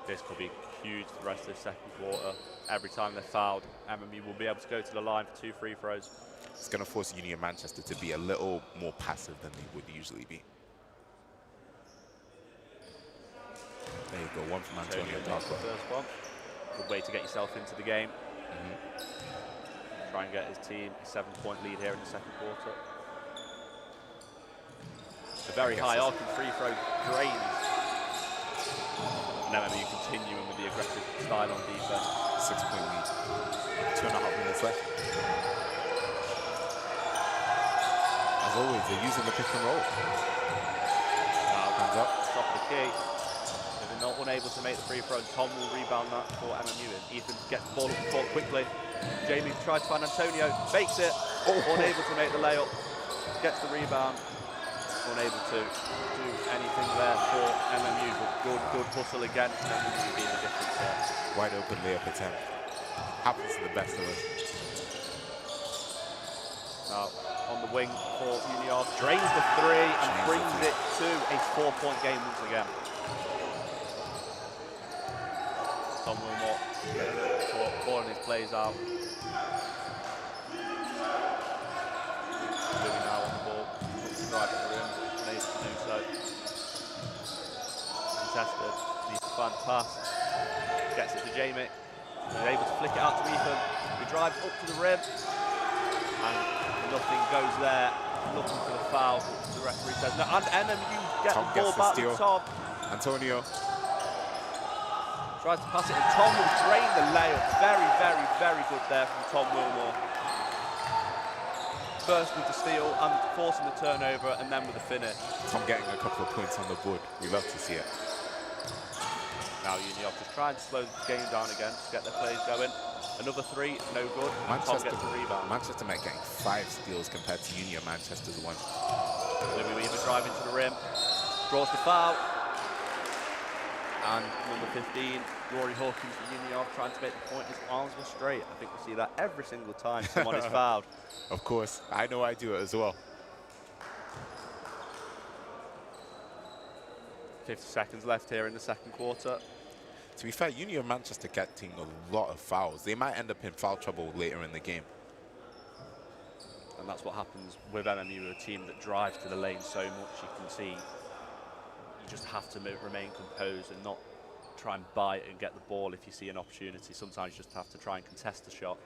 This could be huge for the rest of the second quarter. Every time they're fouled, MMU will be able to go to the line for 2 free throws. It's going to force Union Manchester to be a little more passive than they would usually be. There you go, one from Antonio Makes Darko. the first one. Good way to get yourself into the game. Try and get his team a 7-point lead here in the second quarter. A very high arcing free throw drains. And MMU continuing with the aggressive style on defense. 6-point lead. 2.5 minutes left. As always, they're using the pick and roll. Hands up. Top of the key. If they're not unable to make the free throw, Tom will rebound that for MMU. And Ethan gets the ball up the court quickly. Jamie tries to find Antonio, makes it, unable to make the layup, gets the rebound, unable to do anything there for MMU, but good hustle again, and MMU being the difference there. Wide open layup attempt. Happens to the best of us. Now, on the wing for Union, drains the 3 and brings it to a 4-point game once again. Tom Wilmot calling his plays out. Louis now on the ball, drive at the rim, unable to do so. Contested, needs to find the pass, gets it to Jamie, and able to flick it out to Ethan. He drives up to the rim, and nothing goes there. Looking for the foul, the referee says no, and MMU get Tom the ball gets the back steal. with Tom. Antonio. Tried to pass it, and Tom will drain the layup. Very, very, very good there from Tom Wilmore. First with the steal and forcing the turnover, and then with the finish. Tom getting a couple of points on the board. We love to see it. Now Union just trying to slow the game down again, to get their plays going. Another 3, no good. Tom gets the rebound. Manchester Met getting 5 steals compared to Union Manchester's 1. Louis Weaver driving to the rim, draws the foul. And number 15, Rory Hawkins from Union trying to make the point. His arms were straight. I think we see that every single time someone is fouled. Of course, I know I do it as well. 50 seconds left here in the second quarter. To be fair, Union Manchester getting a lot of fouls. They might end up in foul trouble later in the game. And that's what happens with MMU, a team that drives to the lane so much. You can see you just have to remain composed and not try and bite and get the ball if you see an opportunity. Sometimes you just have to try and contest the shot.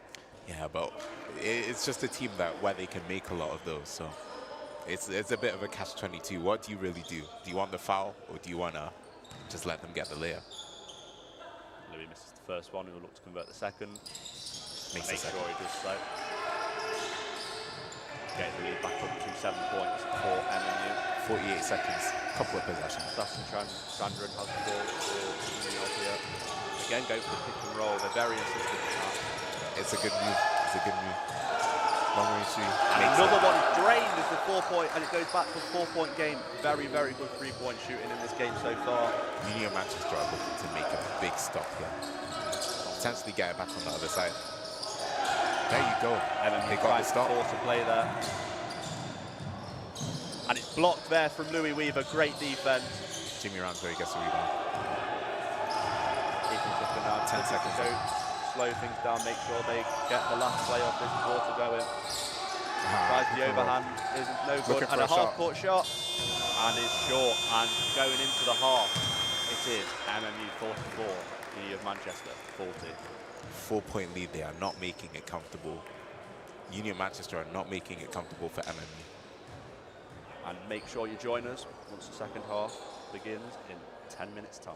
Yeah, but it's just a team where they can make a lot of those. So it's a bit of a catch-22. What do you really do? Do you want the foul, or do you want to just let them get the layup? Louis misses the first one. He will look to convert the second. Make sure he does so. Getting the lead back up to 7 points for MMU. 48 seconds, couple of possessions. Dustin Chandran has the ball for Union here. Again, go for the pick and roll. They're very insistent on that. It's a good move. It's a good move. Long range three. Another one drained as the 4-point, and it goes back to a 4-point game. Very, very good 3-point shooting in this game so far. Union Manchester are looking to make a big stop here. Potentially get it back on the other side. There you go. They got the stop. Force to play there. And it's blocked there from Louis Weaver. Great defense. Jimmy Ramsey gets the rebound. Ethan's looking now. 10 seconds. Slow things down, make sure they get the last play off this quarter going. Tries the overhand, isn't no good. And a half-court shot. And is short. And going into the half, it is MMU 44, Union of Manchester 40. 4-point lead. They are not making it comfortable. Union Manchester are not making it comfortable for MMU. And make sure you join us once the second half begins in 10 minutes' time.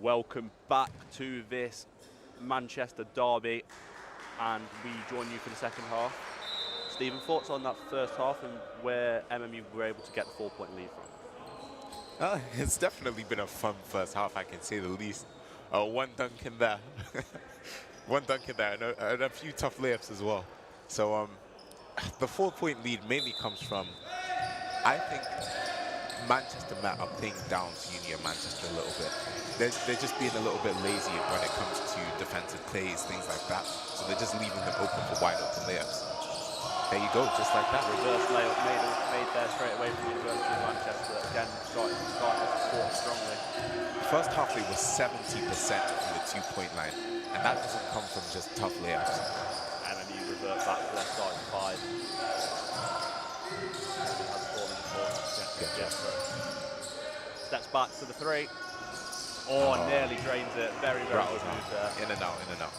Welcome back to this Manchester derby, and we join you for the second half. Stephen, thoughts on that first half and where MMU were able to get the 4-point lead from? It's definitely been a fun first half, I can say the least. One dunk in there. One dunk in there, and a few tough layups as well. So the 4-point lead mainly comes from, I think, Manchester Met are playing down to Uni of Manchester a little bit. They're just being a little bit lazy when it comes to defensive plays, things like that. So they're just leaving them open for wide open layups. There you go, just like that. Reverse layup made there straight away from University of Manchester. Again, starting to score strongly. First half they were 70% from the 2-point line, and that doesn't come from just tough layups. MMU revert back to their starting 5. Steps back to the 3. Nearly drains it. Very, very good move there. In and out, in and out.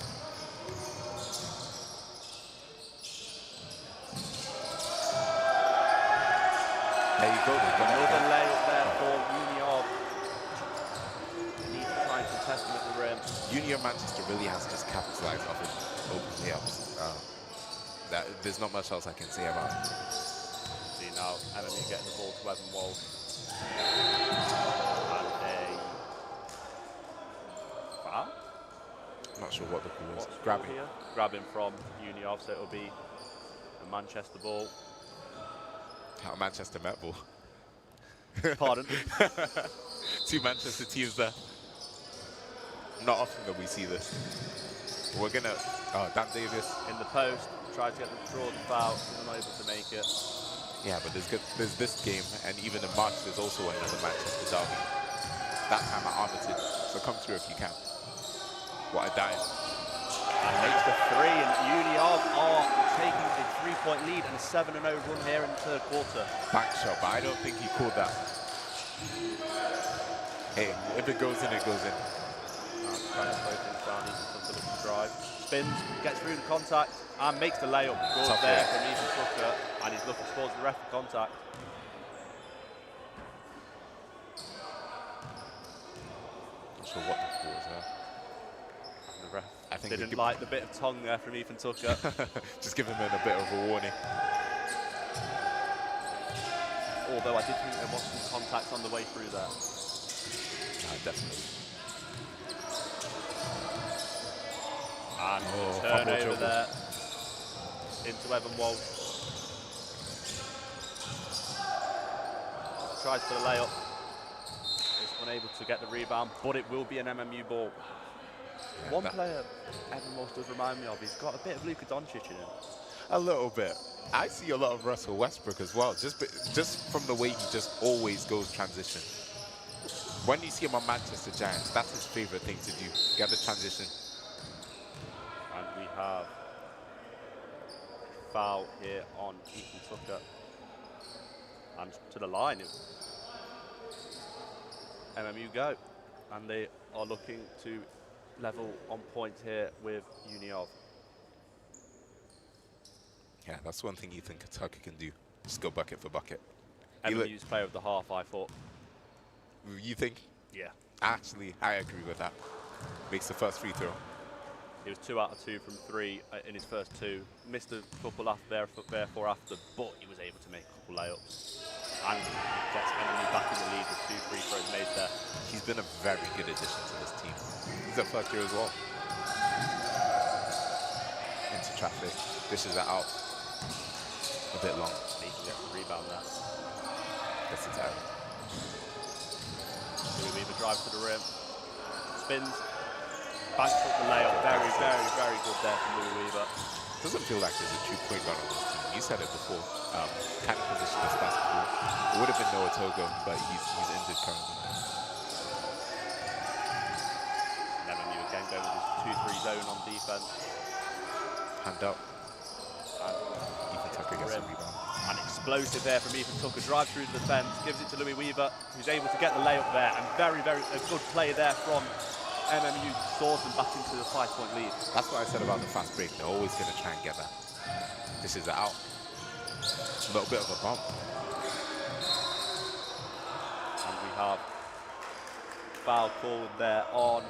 There you go. Another layup there for Uni of. They need to try and contest him at the rim. Uni of Manchester really has just capitalized off of open layups. There's not much else I can say about it. See now, MMU getting the ball to Evan Wald. And a foul? I'm not sure what the call is. Grabbing from Uni of, so it'll be a Manchester ball. A Manchester Met ball. Pardon? 2 Manchester teams there. Not often that we see this. We're gonna, Dan Davis. In the post, tried to get the draw the foul, unable to make it. Yeah, but there's this game, and even in March, there's also another Manchester derby. That time at Armitage, so come through if you can. What a dive. And makes the 3, and Uni of are taking a 3-point lead and a 7-0 run here in the third quarter. Back shot, but I don't think he called that. Hey, if it goes in, it goes in. Trying to slow things down, Ethan Tucker looks to drive. Spins, gets through the contact, and makes the layup. Good there from Ethan Tucker, and he's looking towards the ref for contact. Not sure what the call is there. The ref I think didn't like the bit of tongue there from Ethan Tucker. Just give him a bit of a warning. Although I did think there was some contact on the way through there. No, definitely. And turnover there into Evan Wald. Tries for the layup. Is unable to get the rebound, but it will be an MMU ball. Yeah, one player Evan Wald does remind me of, he's got a bit of Luka Doncic in him. A little bit. I see a lot of Russell Westbrook as well, just from the way he just always goes transition. When you see him on Manchester Giants, that's his favorite thing to do, get the transition. And we have foul here on Ethan Tucker. And to the line, MMU go. And they are looking to level on points here with Uni of. Yeah, that's one thing Ethan Tucker can do. Just go bucket for bucket. MMU's player of the half, I thought. You think? Yeah. Actually, I agree with that. Makes the first free throw. He was 2 out of 2 from 3 in his first 2. Missed a couple therefore after, but he was able to make a couple layups. And gets MMU back in the lead with 2 free throws made there. He's been a very good addition to this team. He's a first year as well. Into traffic. Dishes it out. A bit long. He can get the rebound there. That's the time. Louis Weaver drives to the rim. Spins. Banks up the layup. Very, very, very good there from Louis Weaver. Doesn't feel like there's a true point guard on this team. You said it before. Kind of positionless basketball. It would have been Noah Togo, but he's injured currently. MMU again going with his 2-3 zone on defense. Hand up. And Ethan Tucker gets a rebound. An explosive there from Ethan Tucker. Drives through the defense, gives it to Louis Weaver, who's able to get the layup there. And very, very a good play there from MMU to source them back into the 5-point lead. That's what I said about the fast break. They're always going to try and get that. This is out. A little bit of a bump. And we have foul called there on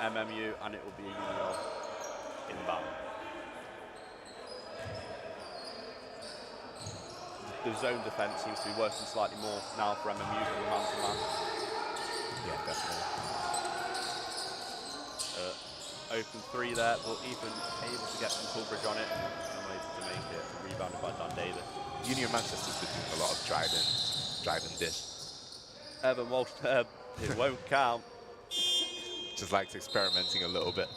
MMU, and it will be a Union inbound. The zone defence seems to be working slightly more now for MMU than the man-to-man. Yeah, definitely. Open three there, but even able to get some coverage on it and unable to make it. Rebounded by Dan Davis. Union Manchester's been doing a lot of drive and dish. Evan Walsh, it won't count. Just likes experimenting a little bit.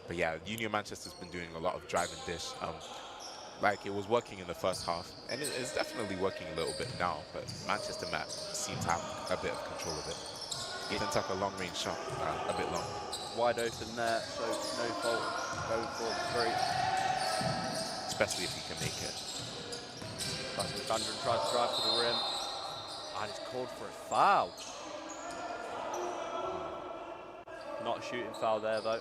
But yeah, Union Manchester's been doing a lot of drive and dish. Like it was working in the first half, and it's definitely working a little bit now, but Manchester Met seems to have a bit of control of it. Ethan Tucker, long range shot, a bit long. Wide open there, so no fault. Go for three. Especially if he can make it. Sandra tries to drive to the rim, and it's called for a foul. Not a shooting foul there though.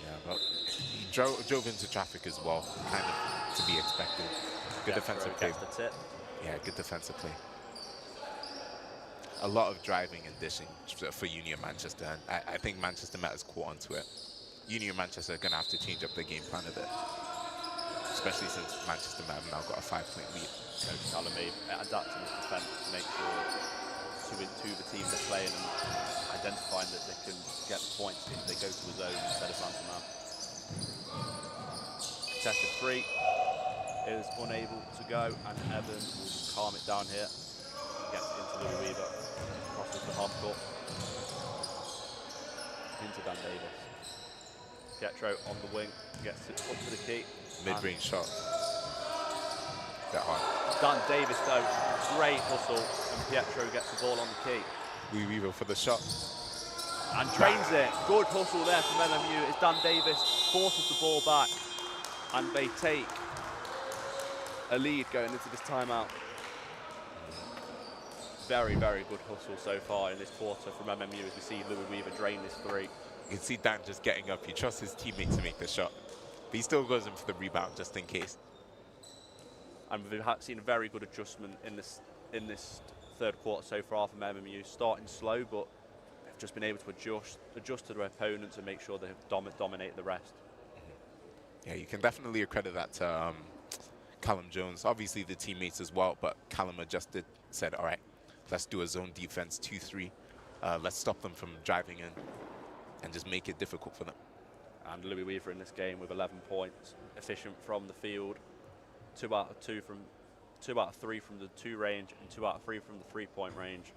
Yeah, but he drove into traffic as well, kind of to be expected. Good defensive play. Gets the tip. Yeah, good defensive play. A lot of driving and dishing for Union Manchester, and I think Manchester Met has caught onto it. Union Manchester are going to have to change up their game plan a bit, especially since Manchester Met have now got a 5-point lead. Coach Salome adapting his defence to make sure to the team they're playing and identifying that they can get the points if they go to the zone instead of man-to-man. Contested three is unable to go, and Evan will just calm it down here. Gets into Louis Weaver, crosses the half court. Into Dan Davis. Pietro on the wing, gets it up to the key. Mid-range shot. Bit hard. Dan Davis though, great hustle, and Pietro gets the ball on the key. Louis Weaver for the shot. And drains it. Good hustle there from LMU. It's Dan Davis forces the ball back, and they take a lead going into this timeout. Very, very good hustle so far in this quarter from MMU as we see Louis Weaver drain this three. You can see Dan just getting up. He trusts his teammate to make the shot, but he still goes in for the rebound just in case. And we've seen a very good adjustment in this third quarter so far from MMU. Starting slow, but they've just been able to adjust to their opponents and make sure they dominate the rest. Yeah, you can definitely accredit that to Callum Jones. Obviously the teammates as well, but Callum adjusted, said, all right, let's do a zone defense 2-3. Let's stop them from driving in and just make it difficult for them. And Louis Weaver in this game with 11 points, efficient from the field, 2 out of 3 from the 2 range, and 2 out of 3 from the 3-point range.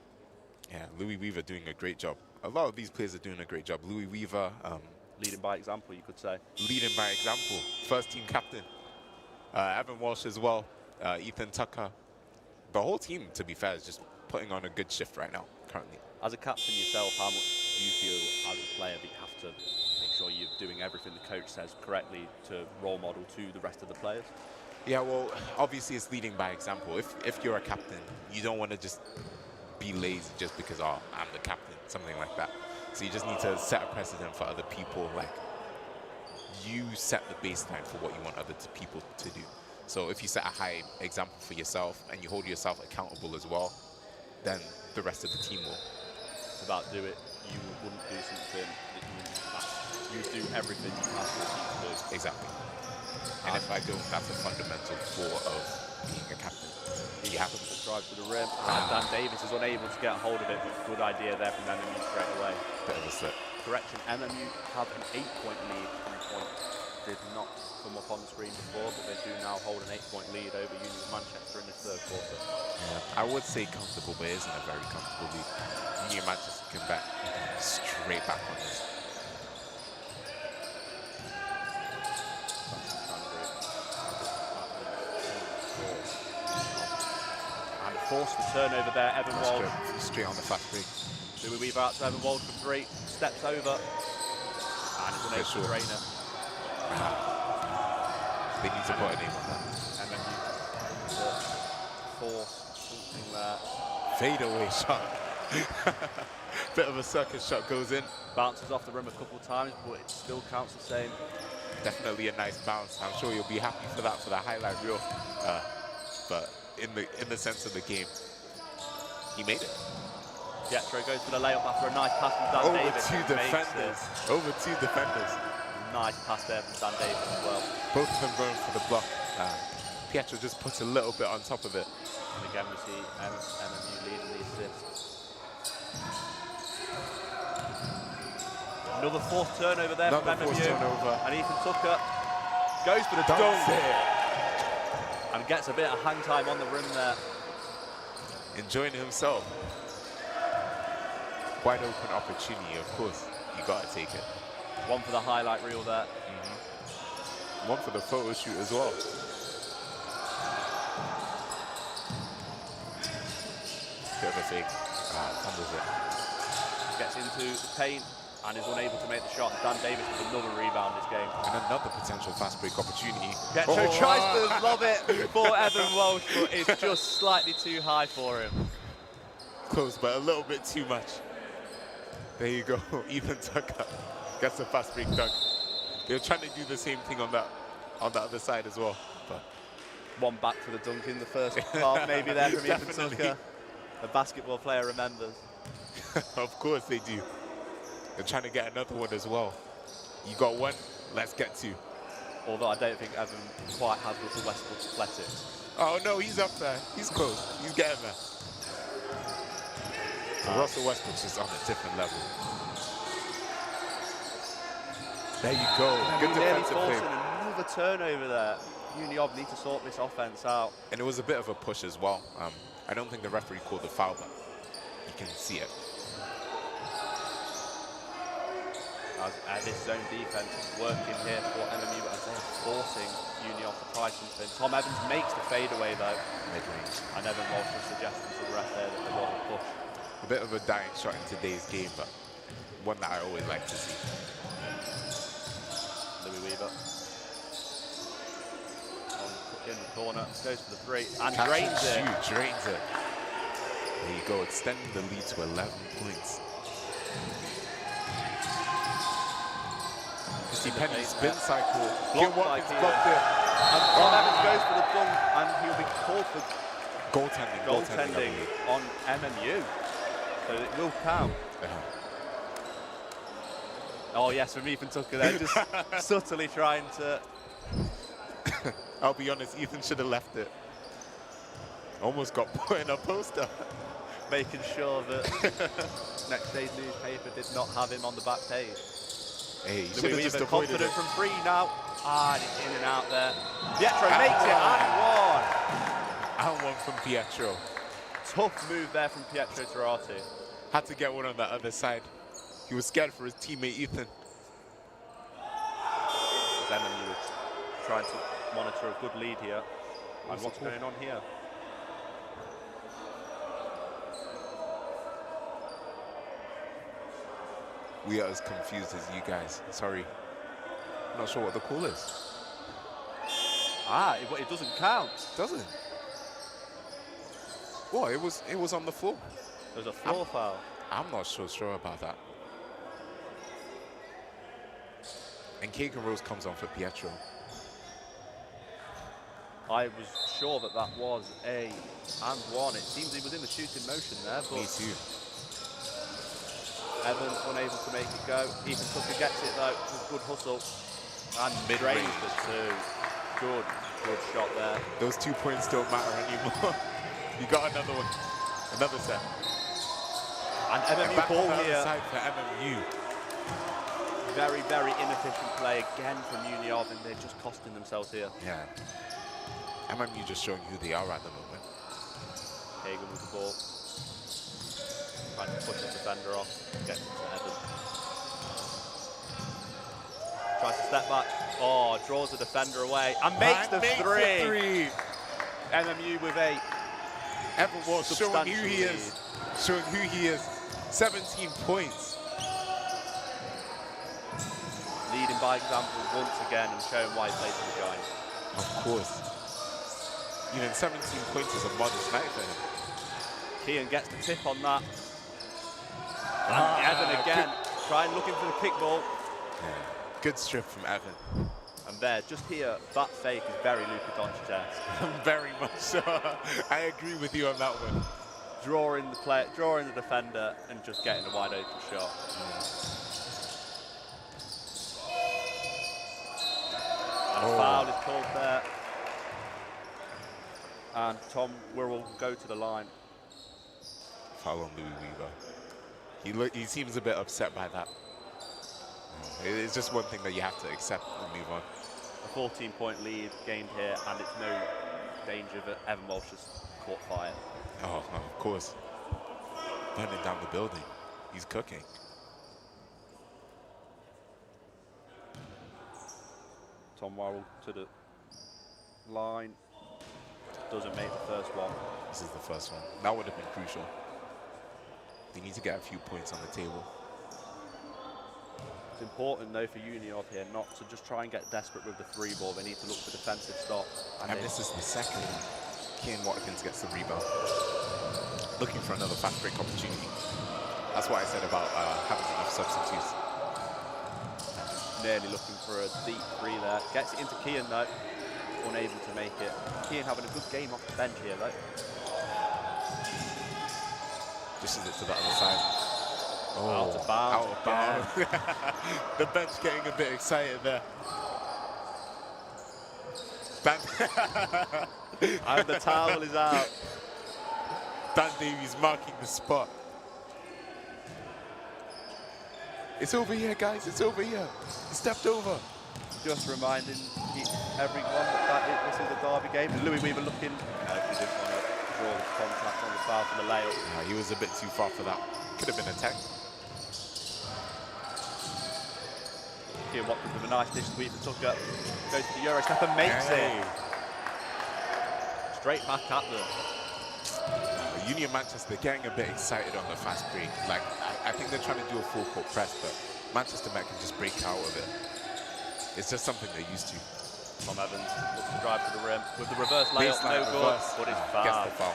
Yeah, Louis Weaver doing a great job. A lot of these players are doing a great job. Louis Weaver, leading by example, you could say. Leading by example. First team captain. Evan Walsh as well. Ethan Tucker. The whole team, to be fair, is just putting on a good shift right now, currently. As a captain yourself, how much do you feel as a player that you have to make sure you're doing everything the coach says correctly to role model to the rest of the players? Yeah, well, obviously it's leading by example. If you're a captain, you don't want to just be lazy just because, oh, I'm the captain, something like that. So you just need to set a precedent for other people. Like, you set the baseline for what you want other people to do. So if you set a high example for yourself and you hold yourself accountable as well, then the rest of the team will. It's about do it. You wouldn't do something that you do everything you have to do. Exactly. And if I don't, that's a fundamental flaw of being a captain. He happens to drive to the rim, and Dan Davis is unable to get a hold of it, but good idea there from MMU straight away. Bit of a slip. Correction, MMU have an 8-point lead. 3 point did not come up on the screen before, but they do now hold an 8-point lead over Union Manchester in this third quarter. Yeah, I would say comfortable, but it isn't a very comfortable lead. Union Manchester can back straight back on this. And forced the turnover there, Evan Walsh. Straight on the fast break. Louis Weaver out to Evan Walsh for 3, steps over, and it's unable to drain it. They need to put a name on that. And then you force something there. Fade away shot. Bit of a circus shot goes in. Bounces off the rim a couple of times, but it still counts the same. Definitely a nice bounce. I'm sure you'll be happy for that for the highlight reel. But in the sense of the game, He made it. Pietro goes for the layup after a nice pass from Dan Over Davis. two defenders. Over two defenders. Nice pass there from Dan Davis as well. Both of them going for the block. Pietro just puts a little bit on top of it. And again, we see MMU leading the assists. Another fourth turnover there from Another MMU. fourth turnover. And Ethan Tucker goes for the dunk. And gets a bit of hang time on the rim there. Enjoying himself. Wide open opportunity, of course. You gotta take it. One for the highlight reel there. One for the photo shoot as well. Bit of a fake. Fumbles it. Gets into the paint and is unable to make the shot. Dan Davis with another rebound this game. And another potential fast break opportunity. Pietro tries to lob it for Evan Walsh, but it's just slightly too high for him. Close, but a little bit too much. There you go. Ethan Tucker gets a fast break dunk. They were trying to do the same thing on the other side as well. But one back for the dunk in the first half, maybe there from Ethan Tucker. A basketball player remembers. Of course they do. They're trying to get another one as well. You got one, let's get two. Although I don't think Evan quite has Russell Westbrook's athletics. Oh no, he's up there. He's close. He's getting there. Russell Westbrook's just on a different level. There you go. Good defensive play. Another turnover there. Uniob need to sort this offense out. And it was a bit of a push as well. I don't think the referee called the foul, but you can see it. As this zone defense is working here for MMU as they're forcing Uniob to try something. Tom Evans makes the fadeaway though. And Evan Walsh was suggesting to the ref there that there wasn't a push. A bit of a dying shot in today's game, but one that I always like to see. Louis Weaver. In the corner, goes for the three, and drains it. Drains it. There you go, extending the lead to 11 points. Christy Penny spin cycle. Blocked by Keelan. And Tom Evans goes for the dunk, and he'll be called for goaltending on MMU. So it will count. Oh yes, from Ethan Tucker there, just subtly trying to. I'll be honest, Ethan should have left it. Almost got put in a poster. Making sure that next day's newspaper did not have him on the back page. Hey, Louis Weaver confident from three now. And it's in and out there. Pietro makes it, and one. And one from Pietro. Tough move there from Pietro Turati. Had to get one on the other side. He was scared for his teammate Ethan. MMU was trying to monitor a good lead here. And what's going on here? We are as confused as you guys. Sorry. I'm not sure what the call is. It doesn't count. Doesn't? Well, it was on the floor. There's a floor foul. I'm not sure about that. And Kagan Rose comes on for Pietro. I was sure that that was a and one. It seems he was in the shooting motion there. But me too. Evans unable to make it go. Ethan Tucker gets it though with good hustle. And mid-range the two. Good shot there. Those 2 points don't matter anymore. You got another one. Another set. And MMU back ball on the here. other side for MMU. Very, very inefficient play again from Uniob, and they're just costing themselves here. Yeah. MMU just showing who they are at the moment. Hagan with the ball. Trying to push the defender off. Gets it to Evan. Tries to step back. Oh, draws the defender away. And makes the three. MMU with a Evan Walsh showing who he lead. is. Showing who he is. 17 points. Leading by example once again and showing why he plays for the Giants. Of course. Even 17 points is a modest night for him. Kean gets the tip on that. And Evan again, trying looking for the kickball. Yeah. Good strip from Evan. And there, just here, that fake is very Luka Doncic-esque. Very much so. I agree with you on that one. drawing the defender, and just getting a wide open shot. And a foul is called there. And Tom Wirral will go to the line. Foul on Louis Weaver. He seems a bit upset by that. It's just one thing that you have to accept and move on. A 14-point lead gained here, and it's no danger that Evan Walsh has caught fire. Oh, of course. Burning down the building. He's cooking. Tom Wirral to the line. Doesn't make the first one. This is the first one. That would have been crucial. They need to get a few points on the table. It's important though for Uniov here not to just try and get desperate with the 3 ball. They need to look for defensive stops. And this is the second one. Kian Watkins gets the rebound. Looking for another fast break opportunity. That's what I said about having enough substitutes. Nearly looking for a deep 3 there. Gets it into Kian though. Unable to make it. Kian having a good game off the bench here though. Dishes it to the other side. Oh, out of bounds. Out of bounds. The bench getting a bit excited there. And the towel is out. Dan Davies marking the spot. It's over here, guys. It's over here. He stepped over. Just reminding everyone that this is a derby game. Louis Weaver looking. No, he didn't want to draw the contact on the foul for the layup. He was a bit too far for that. Could have been a 10. Kian Watkins with a nice dish sweep for Tucker. Goes to the Euro step and makes it. Straight back at them. Union Manchester getting a bit excited on the fast break. Like, I think they're trying to do a full court press, but Manchester Met can just break out of it. It's just something they're used to. Tom Evans looks to drive to the rim with the reverse layup, no good, but it's foul. Gets the foul.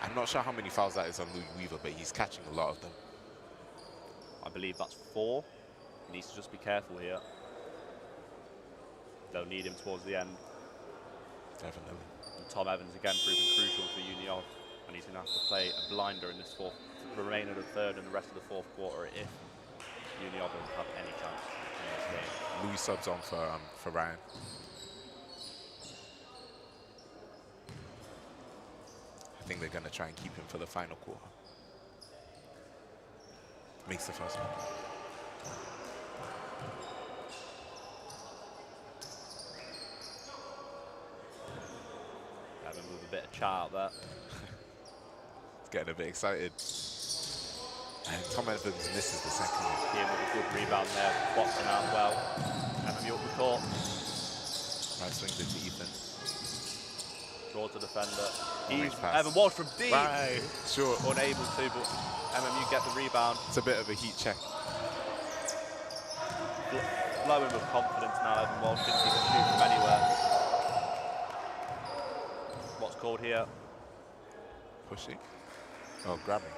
I'm not sure how many fouls that is on Louis Weaver, but he's catching a lot of them. I believe that's 4. He needs to just be careful here. They'll need him towards the end. Definitely. And Tom Evans again proving crucial for Union, and he's going to have to play a blinder in this the remainder of the third and the rest of the 4th quarter if Union have any chance in this game. Louis subs on for Ryan. I think they're going to try and keep him for the final quarter. Makes the first one. Evan with a bit of chat out there. It's getting a bit excited. And Tom Evans misses the second one. Here with a good rebound there, boxing out well. Evan up the court. Right, swings it to Ethan. Draw to defender. Evan Walsh from deep. Right, sure. Unable to, but MMU get the rebound. It's a bit of a heat check. Flowing with confidence now, Evan Walsh thinks he can shoot from anywhere. What's called here? Pushing. Oh, grabbing.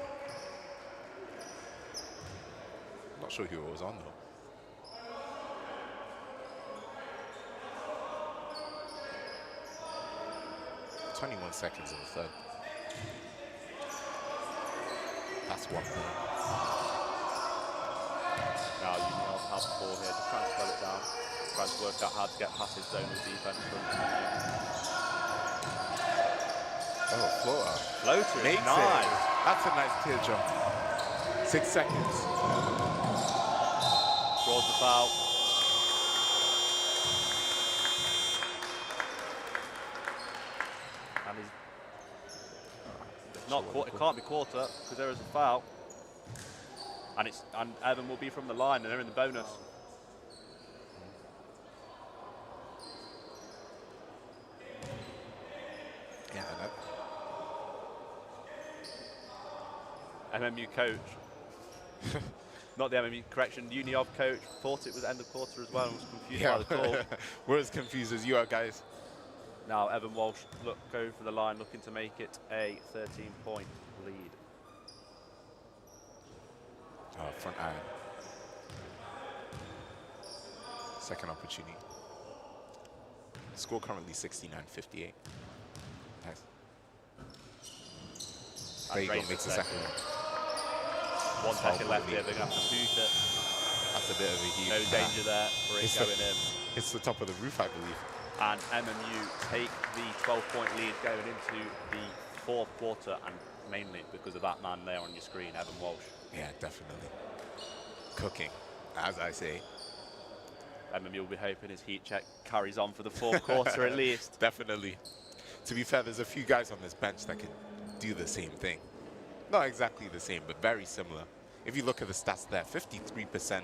Not sure who it was on though. "21 seconds in the third." That's one thing. Now Union have the ball here, just trying to slow it down. Trying to work out how to get past his zonal defense. Oh, floater. Floater, Makes nice. it. That's a nice teardrop. 6 seconds. Draws the foul. And he's not caught. It can't be quarter because there is a foul. And Evan will be from the line, and they're in the bonus. Yeah, MMU coach. Not the MMU, correction, Uniov coach thought it was end of quarter as well and was confused by the call. We're as confused as you are, guys. Now Evan Walsh going for the line, looking to make it a 13-point lead. Front iron. Second opportunity. Score currently 69-58. Nice. There you go, makes the second one. 1 second left here, they're going to have to boot it. That's a bit of a heat. No danger there for it going in. It's the top of the roof, I believe. And MMU take the 12-point lead going into the fourth quarter, and mainly because of that man there on your screen, Evan Walsh. Yeah, definitely. Cooking, as I say. MMU will be hoping his heat check carries on for the fourth quarter at least. Definitely. To be fair, there's a few guys on this bench that could do the same thing. Not exactly the same, but very similar. If you look at the stats there, 53%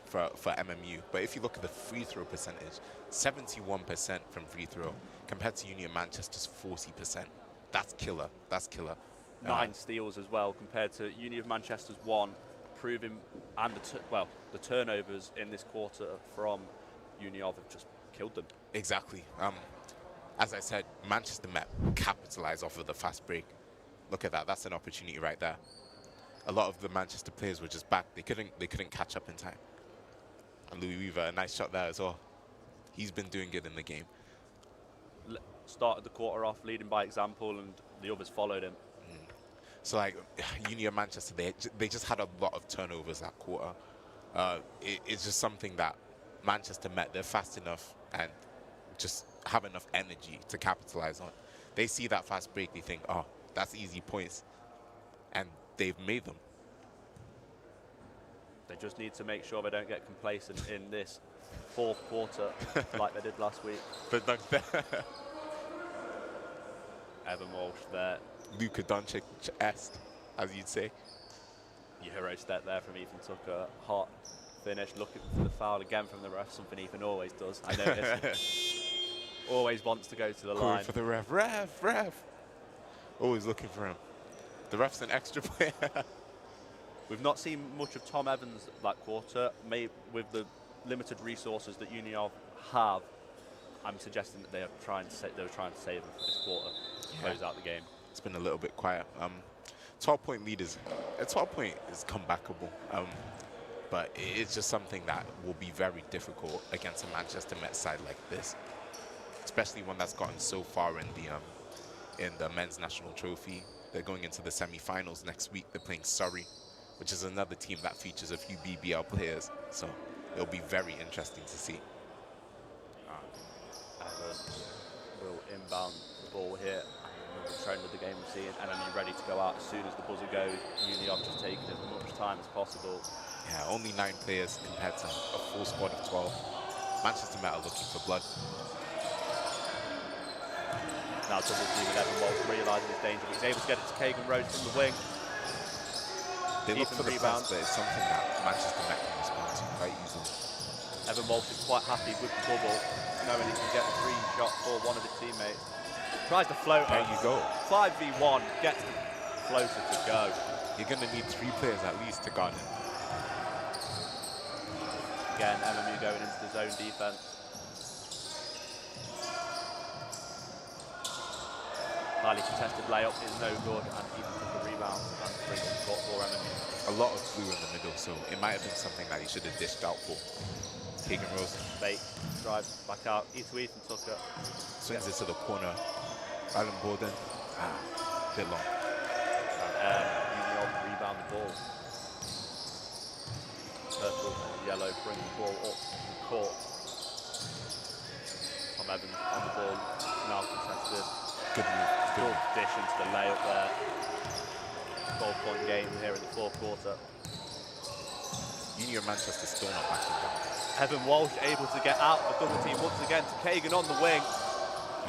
for MMU. But if you look at the free throw percentage, 71% from free throw, compared to Union Manchester's 40%. That's killer. That's killer. 9 steals as well, compared to Union of Manchester's 1, proving, and the turnovers in this quarter from Union have just killed them. Exactly. As I said, Manchester Met capitalized off of the fast break. Look at that. That's an opportunity right there. A lot of the Manchester players were just back. They couldn't catch up in time. And Louis Weaver, a nice shot there as well. He's been doing good in the game. Started the quarter off leading by example, and the others followed him. So, like, Union Manchester, they just had a lot of turnovers that quarter. It's just something that Manchester Met, they're fast enough and just have enough energy to capitalize on. They see that fast break, they think, oh, that's easy points. And they've made them. They just need to make sure they don't get complacent in this fourth quarter like they did last week. But look there. Evan Walsh there. Luka Doncic-esque, as you'd say. Euro step there from Ethan Tucker. Hot finish, looking for the foul again from the ref, something Ethan always does. I noticed. Always wants to go to the line. Calling for the ref. Ref. Always looking for him. The ref's an extra player. We've not seen much of Tom Evans that quarter. Maybe with the limited resources that Union have, I'm suggesting that they were trying to save him for this quarter to close out the game. It's been a little bit quiet. 12-point leaders. A 12-point is comebackable, but it's just something that will be very difficult against a Manchester Met side like this, especially one that's gotten so far in the men's national trophy. They're going into the semi-finals next week. They're playing Surrey, which is another team that features a few BBL players. So it'll be very interesting to see. Evans will inbound the ball here. The trend of the game we're seeing, MMU ready to go out as soon as the buzzer goes. Union have just taken as much time as possible. Yeah, only 9 players compared to a full squad of 12. Manchester Met are looking for blood. Now double team with Evan Walsh, realising his danger, but he's able to get it to Kagan Rhodes from the wing. They look for the rebound, but it's something that Manchester Met can respond to quite easily. Evan Walsh is quite happy with the bubble, knowing he can get a free shot for one of his teammates. Tries to float. There you go. 5v1, gets the floater to go. You're going to need 3 players at least to guard him. Again, MMU going into the zone defense. Highly contested layup is no good, and even took a rebound and brings the court for MMU. A lot of glue in the middle, so it might have been something that he should have dished out for. Kagan Rose Fake, drive back out, Ethan Tucker. swings it to the corner. Alan Borden, bit long. And Union rebound the ball. Purple and yellow bring the ball up the court. Tom Evans on the ball, now contested. Good move. Good dish into the layup there. 12-point game here in the fourth quarter. Union Manchester still not backing down. Evan Walsh able to get out of the double team once again to Kagan on the wing.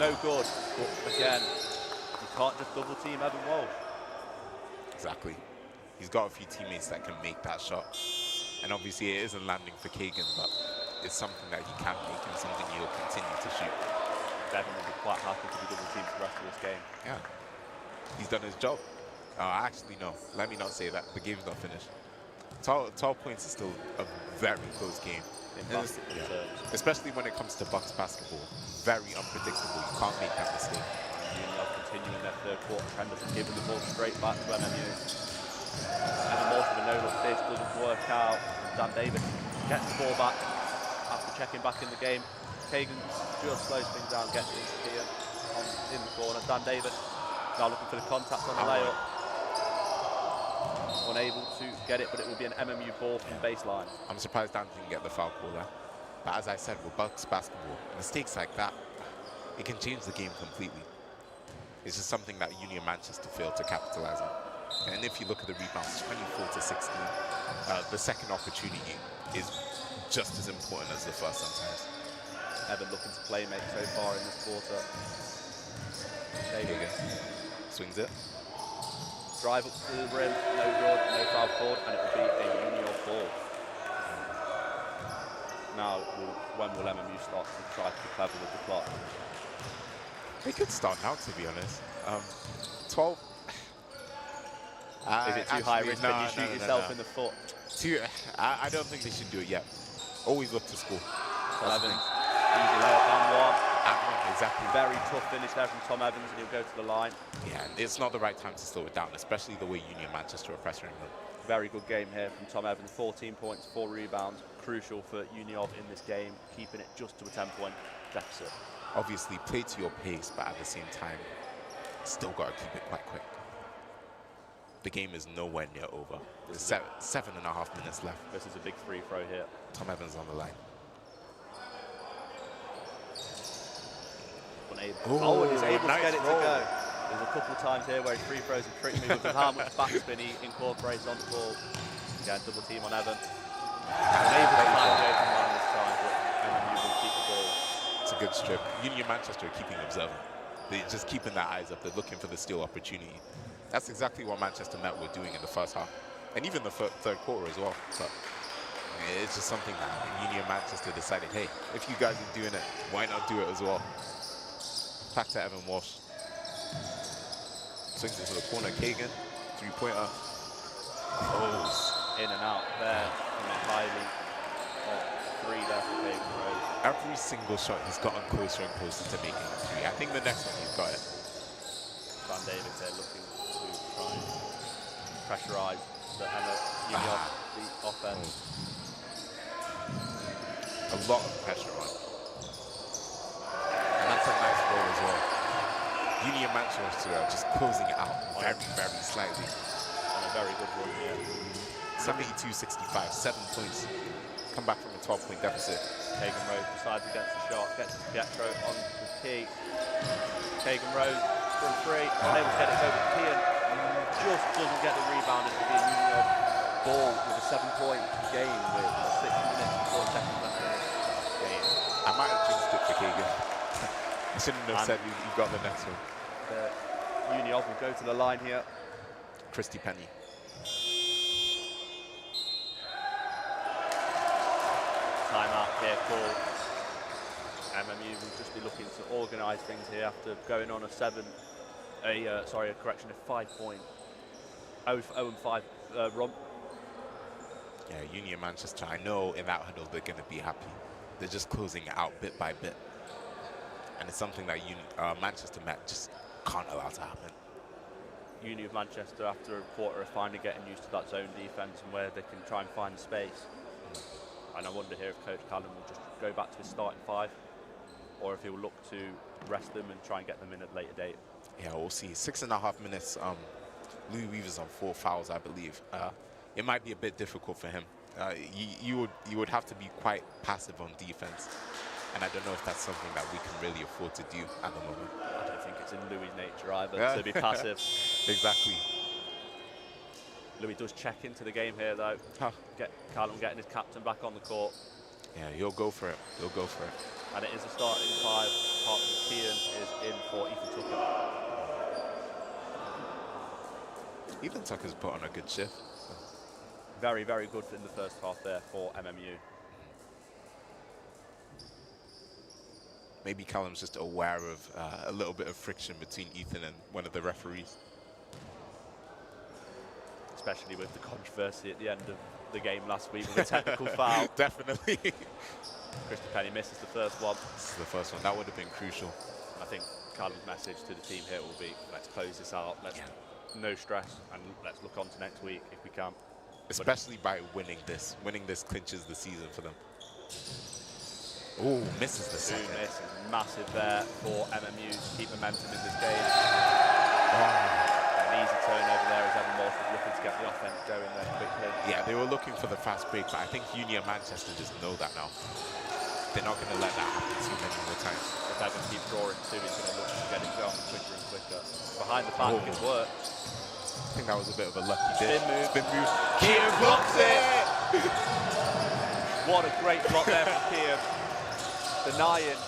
No good, but again, you can't just double team Evan Walsh. Exactly. He's got a few teammates that can make that shot. And obviously it isn't landing for Kagan, but it's something that he can make and something he'll continue to shoot. Devin will be quite happy to be double teamed for the rest of this game. Yeah. He's done his job. Actually, no. Let me not say that. The game's not finished. 12 points is still a very close game. In basketball terms. Especially when it comes to Bucks basketball. Very unpredictable. You can't make that mistake. Union continuing their third quarter trend of giving the ball straight back to MMU. Evan Walsh with a no-look this doesn't work out. Dan Davis gets the ball back after checking back in the game. Kagan just slows things down, gets into Kian in the corner. Dan Davis Now looking for the contact on the layup. Unable to get it, but it will be an MMU ball from baseline. I'm surprised Dan didn't get the foul call there. But as I said, with Bucks basketball, mistakes like that, it can change the game completely. It's just something that Union Manchester failed to capitalize on. And if you look at the rebounds, 24-16, the second opportunity is just as important as the first sometimes. Evan looking to play make so far in this quarter. Kagan swings it. Drive up to the rim, no good, no foul called, and it will be a Union ball. Now, when will MMU start to try to be clever with the clock? They could start now, to be honest. 12. Is it too high risk when you shoot yourself in the foot? I don't think they should do it yet. Always look to score. 11. Easy layup and one. Exactly. Very tough finish there from Tom Evans, and he'll go to the line. Yeah, it's not the right time to slow it down, especially the way Union Manchester are pressuring them. Very good game here from Tom Evans. 14 points, 4 rebounds. Crucial for Union in this game, keeping it just to a 10-point deficit. Obviously, play to your pace, but at the same time, still got to keep it quite quick. The game is nowhere near over. There's 7.5 minutes left. This is a big free throw here. Tom Evans on the line. Oh, and he's able to get it to go. There's a couple of times here where his free throws have tricked me with how much backspin he incorporates on the ball. Again, double team on Evan. Unable to find the open man this time, but MMU will keep the ball. It's a good strip. Union Manchester are keeping observant. They're just keeping their eyes up. They're looking for the steal opportunity. That's exactly what Manchester Met were doing in the first half, and even the third quarter as well. But it's just something that Union Manchester decided, hey, if you guys are doing it, why not do it as well? Back to Evan Walsh. Swings it to the corner. Kagan, three-pointer. Close. In and out there from a highly three there for Kagan Rose. Every single shot he's gotten closer and closer to making a three. I think the next one he's got it. Van David there looking to try and pressurise the Union the offense. A lot of pressure on. And that's a nice goal as well. Union Manchester are just closing it out very, very slightly. On a very good run here. 72-65, 7 points. Come back from a 12-point deficit. Kagan Rose decides against the shot, gets to Pietro on the key. Kagan Rose from three, unable to get it over to Kian. Just doesn't get the rebound. It will be a Union ball with a 7-point game with 6 minutes and 4 seconds left in this game. I might have jinxed it for Kagan. I shouldn't have said you've got the next one. Union will go to the line here. Christy Penny. Timeout here called. MMU will just be looking to organise things here after going on a 5-point 0-5 run. Yeah, Union Manchester, I know in that huddle they're going to be happy. They're just closing it out bit by bit. And it's something that Manchester Met just can't allow to happen. Union of Manchester, after a quarter, are finally getting used to that zone defence and where they can try and find space. And I wonder here if Coach Callum will just go back to his starting 5, or if he will look to rest them and try and get them in at a later date. Yeah, we'll see. 6.5 minutes. Louis Weaver's on 4 fouls, I believe. It might be a bit difficult for him. You would have to be quite passive on defense, and I don't know if that's something that we can really afford to do at the moment. I don't think it's in Louis' nature either to be passive. Exactly. Louis does check into the game here though. Get Callum getting his captain back on the court. Yeah, he'll go for it. He'll go for it. And it is a starting 5. Apart from Kean is in for Ethan Tucker. Ethan Tucker's put on a good shift. Very, very good in the first half there for MMU. Maybe Callum's just aware of a little bit of friction between Ethan and one of the referees. Especially with the controversy at the end of the game last week with a technical foul. Definitely. Christy Penny misses the first one. This is the first one. That would have been crucial. I think Callum's message to the team here will be, let's close this out. Let's no stress, and let's look on to next week if we can. Especially by winning this. Winning this clinches the season for them. Oh, misses the second. Miss is massive there for MMU to keep momentum in this game. An easy turnover there as Evan Walsh was looking to get the offense going there quickly. Yeah, they were looking for the fast break, but I think Union Manchester just know that now. They're not going to let that happen too many more times. If Evan keeps drawing too, he's going to look to get it going quicker and quicker. Behind the back, it worked. I think that was a bit of a lucky dip. Spin move. Kian blocks it! What a great block there from Kian. Denying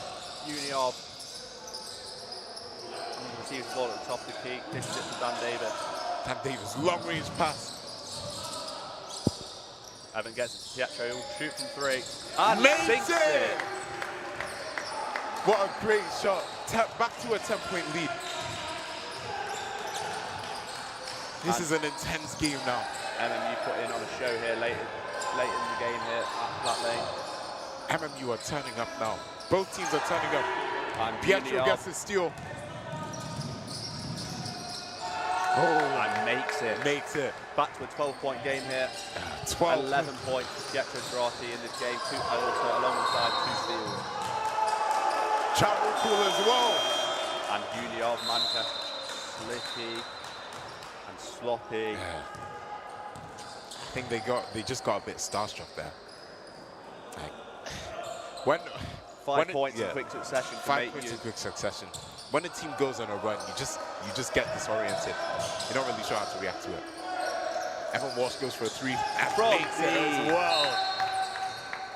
Union. Receives the ball at the top of the key, dishes it to Dan Davis. Dan Davis, long range pass. Evan gets it to Pietro, he'll shoot from 3. And Makes sinks it! What a great shot. Back to a 10-point lead. This is an intense game now. MMU put in on a show here late in the game here at Flat Lane. MMU are turning up now. Both teams are turning up. And Pietro gets the steal. And makes it. Makes it. Back to a 12-point game here. 12. 11 points for Pietro Tarati in this game. Also alongside 2 steals. Travel cool as well. And Union of Manchester, slippy and sloppy. Yeah. I think they just got a bit starstruck there. Like, 5 points in quick succession. 5 points in quick succession. When a team goes on a run, you just get disoriented. You're not really sure how to react to it. Evan Walsh goes for a 3 and makes it as well.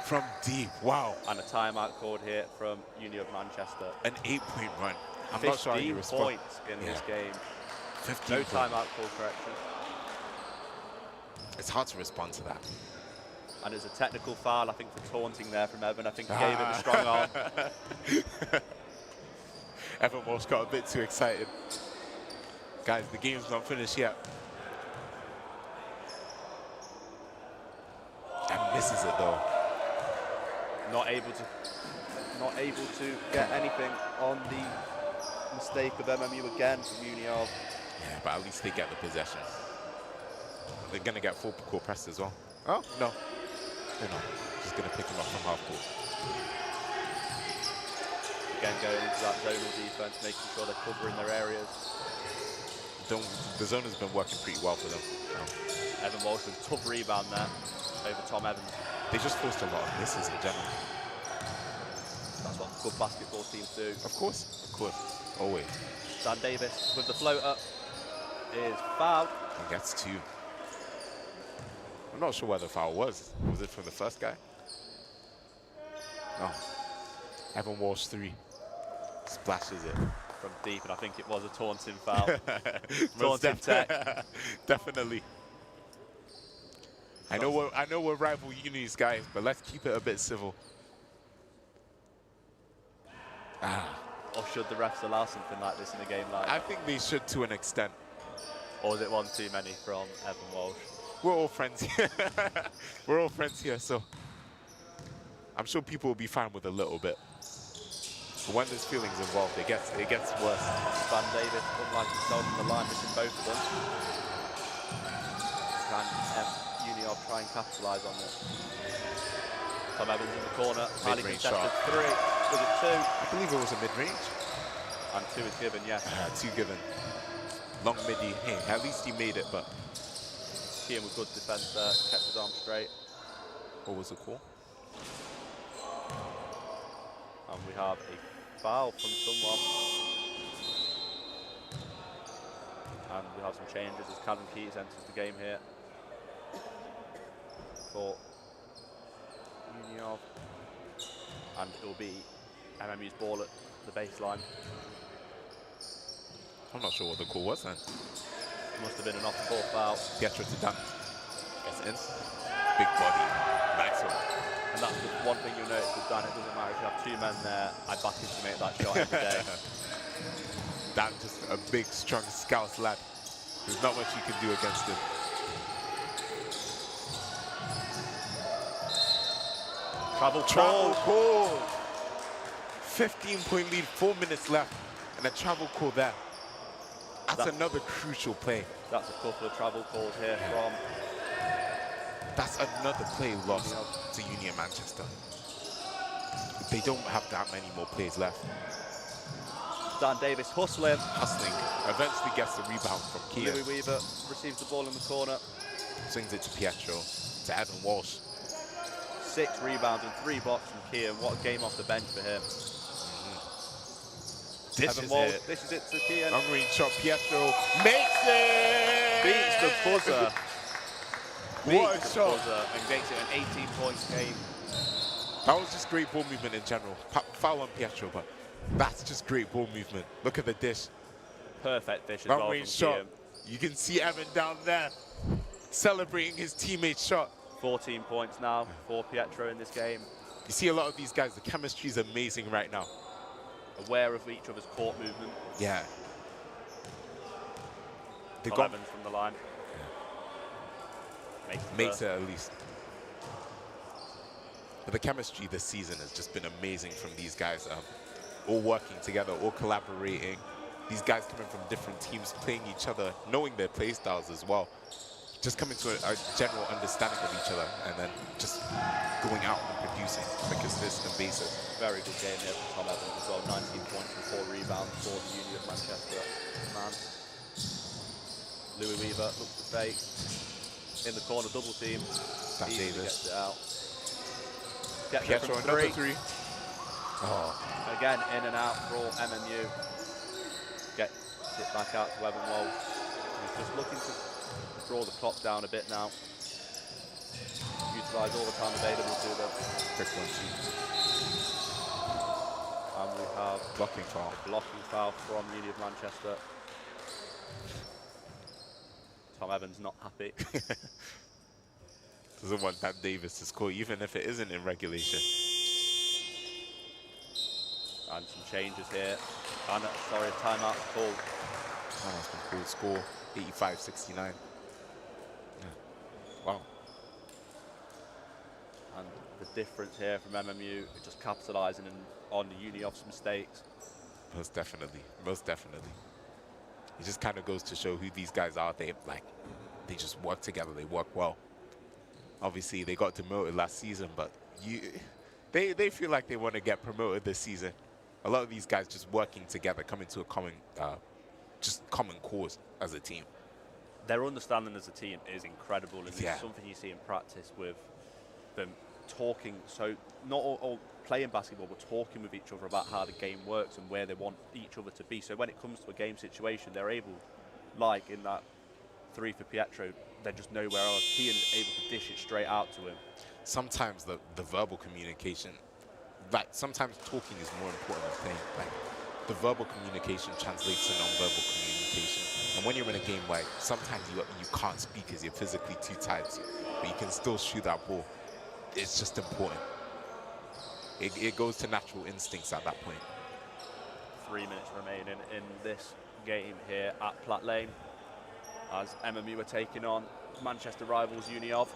From deep, wow. And a timeout called here from Union of Manchester. An 8-point run. I'm not sure how you 15 respond. points in this game. 15 No points. timeout call correction. It's hard to respond to that. And it's a technical foul, I think, for taunting there from Evan. I think he gave him a strong arm. Evan Walsh got a bit too excited. Guys, the game's not finished yet. And misses it though. Not able to get anything on the mistake of MMU again from Union. Yeah, but at least they get the possession. They're going to get full court press as well. Oh, no. They're not. Just going to pick him up from half court. Again, going into that zonal defense, making sure they're covering their areas. The zone has been working pretty well for them. Evan Walsh with a tough rebound there over Tom Evans. They just forced a lot of misses in general. That's what good basketball teams do. Of course, always. Dan Davis with the floater is fouled. And gets 2. I'm not sure where the foul was. Was it from the first guy? No. Evan Walsh 3. Splashes it. From deep, and I think it was a taunting foul. Taunting tech. Definitely. I know we're rival unis, guys, but let's keep it a bit civil. Or should the refs allow something like this in a game like I that? think they should to an extent. Or is it one too many from Evan Walsh? We're all friends here. We're all friends here, so I'm sure people will be fine with a little bit. But when there's feelings involved, it gets worse. Van Davis, unlike himself on the line between both of them. Can Union try and capitalise on this? Tom Evans in the corner, highly contested shot. 3. Was it 2? I believe it was a mid-range. And 2 is given, yes. 2 given. Long midi. Hey, at least he made it, but Kian with good defence there, kept his arm straight. what was the call? And we have a foul from someone. And we have some changes as Callum Keys enters the game here for Union. And it will be MMU's ball at the baseline. I'm not sure what the call was then. Must have been an off-ball foul. Pietro to dunk. Gets in. Big body. Nice one. And that's the one thing you'll notice with Dan. It doesn't matter if you have 2 men there. I back him to make that shot every day. Dan, just a big, strong Scouse lad. There's not much you can do against him. Travel call. 15-point lead, 4 minutes left, and a travel call there. That's another crucial play. That's a couple of travel calls here from. That's another play lost to Union Manchester. They don't have that many more plays left. Dan Davis hustling. Eventually gets the rebound from Kian. Louis Weaver receives the ball in the corner. Swings it to Pietro, to Evan Walsh. 6 rebounds and 3 blocks from Kian. What a game off the bench for him. This Evan is Walsh, it. this is it to Kian. Long range shot, Pietro makes it! Beats the buzzer. What a Beats the shot. buzzer and makes it an 18-point game. That was just great ball movement in general. Foul on Pietro, but that's just great ball movement. Look at the dish. Perfect dish as Long well range from shot. Kian. You can see Evan down there celebrating his teammate's shot. 14 points now for Pietro in this game. You see a lot of these guys, the chemistry is amazing right now. Aware of each other's court movement. Yeah. They Tom got Evans from the line. makes it at least. But the chemistry this season has just been amazing from these guys. All working together, all collaborating. These guys coming from different teams, playing each other, knowing their play styles as well. Just coming to a general understanding of each other and then just going out and producing on a consistent basis. Very good game here for Tom Evans as well. 19 points and 4 rebounds for the Uni of Manchester man. Louis Weaver looks to fake. In the corner, double team. Dan Easily Davis. gets it out. Gets it Pietro, from another 3. three. Oh, Again, in and out for all MMU. Gets it back out to Evan Walsh. He's just looking to draw the clock down a bit now. Utilise all the time available to them. quick one, two. And we have Blocking foul. a blocking foul from Uni of Manchester. Tom Evans not happy. Doesn't want Dan Davis to score, even if it isn't in regulation. And some changes here. And sorry, a timeout called. Oh, it's been cool. Score 85-69. Yeah. Wow. And the difference here from MMU, just capitalising on the Uni of's mistakes. Most definitely. Most definitely. It just kind of goes to show who these guys are. They just work together. They work well. Obviously, they got demoted last season, but they feel like they want to get promoted this season. A lot of these guys just working together, coming to a common cause as a team. Their understanding as a team is incredible, and Yeah. it's something you see in practice with them talking. So not all playing basketball, but talking with each other about how the game works and where they want each other to be. So when it comes to a game situation, they're able, like in that 3 for Pietro, they just know where Kian's able to dish it straight out to him. Sometimes the verbal communication, sometimes talking is more important than playing. The verbal communication translates to non-verbal communication. And when you're in a game where sometimes you can't speak because you're physically too tired, but you can still shoot that ball, it's just important. It goes to natural instincts at that point. 3 minutes remaining in this game here at Platt Lane, as MMU are taking on Manchester rivals Uni of.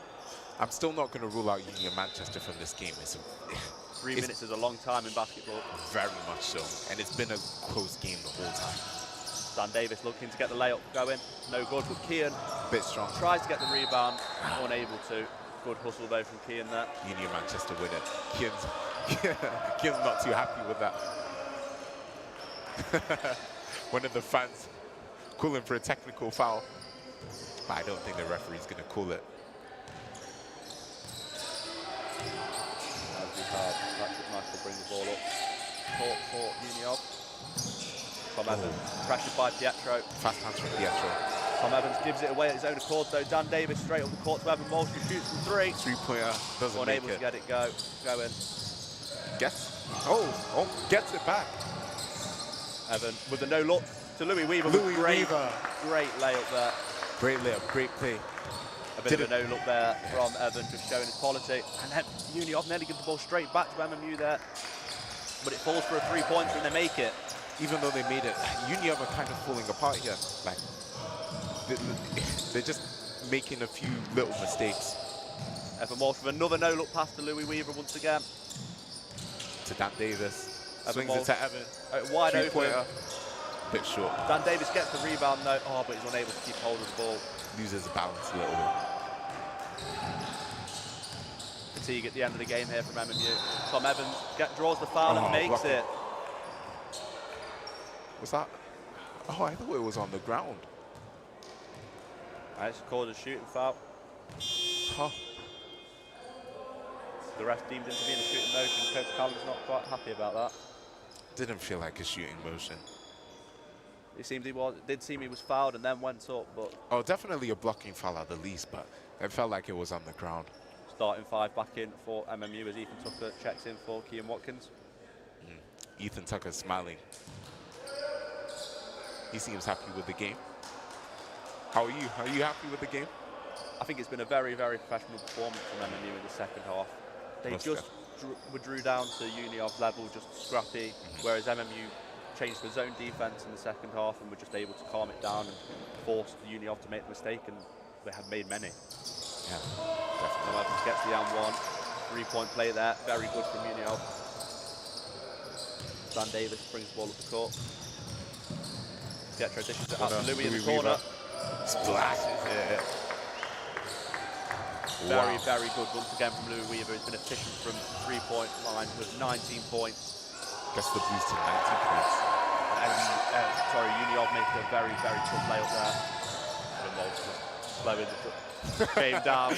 I'm still not going to rule out Uni of Manchester from this game. 3 minutes is a long time in basketball. Very much so. And it's been a close game the whole time. Dan Davis looking to get the layup going. No good, but Kian Bit strong. tries to get the rebound, unable to. Good hustle though from Kian there. Uni of Manchester win it. Kian's not too happy with that. One of the fans calling for a technical foul. But I don't think the referee's going to call it. As we have Patrick Michael bring the ball up. Court for Uni of. Tom Evans, pressured by Pietro. Fast hands from Pietro. Tom Evans gives it away at his own accord though. Dan Davis straight up the court to Evan Walsh, who shoots from 3. Three-pointer doesn't make Unable to it. get it going. Gets it back. Evan with a no look to Louis Weaver. Louis Great Weaver. layup there. Great layup, great play. A bit of a no look there from Evan, just showing his quality. And then Uni of nearly gives the ball straight back to MMU there. But it falls for a 3-pointer and they make it. Even though they made it, Uni of are kind of falling apart here. They're just making a few little mistakes. Evan Walsh with another no look pass to Louis Weaver once again. To Dan Davis. Evan Swings Walsh. it to Evan. Wide open. Three-pointer. Bit short. Dan Davis gets the rebound though. Oh, but he's unable to keep hold of the ball. Loses balance a little bit. Fatigue at the end of the game here from MMU. Tom Evans draws the foul and makes block it. Was that? Oh, I thought it was on the ground. It's called a shooting foul. Huh. The ref deemed him to be in a shooting motion. Coach Callum's not quite happy about that. Didn't feel like a shooting motion. It seemed he was. It did seem he was fouled and then went up, but Oh, definitely a blocking foul at the least, but it felt like it was on the ground. starting 5 back in for MMU as Ethan Tucker checks in for Kean Watkins. Ethan Tucker smiling. He seems happy with the game. How are you? Are you happy with the game? I think it's been a very, very professional performance from MMU in the second half. They Most just drew down to Uniov level, just scrappy, whereas MMU changed to a zone defence in the second half and were just able to calm it down and force Uniov to make the mistake, and they have made many. Yeah, So definitely. Evans gets the and one. 3-point play there, very good from Uniov. Dan Davis brings the ball up the court. Pietro dishes it out to Louis in the corner. Splashes it. Very, Wow. very good once again from Louis Weaver. He's been efficient from 3-point line with 19 points. Gets the boost to 90 points. And, sorry, Uniov makes a very, very tough layup there. And Walsh just slowing the game down.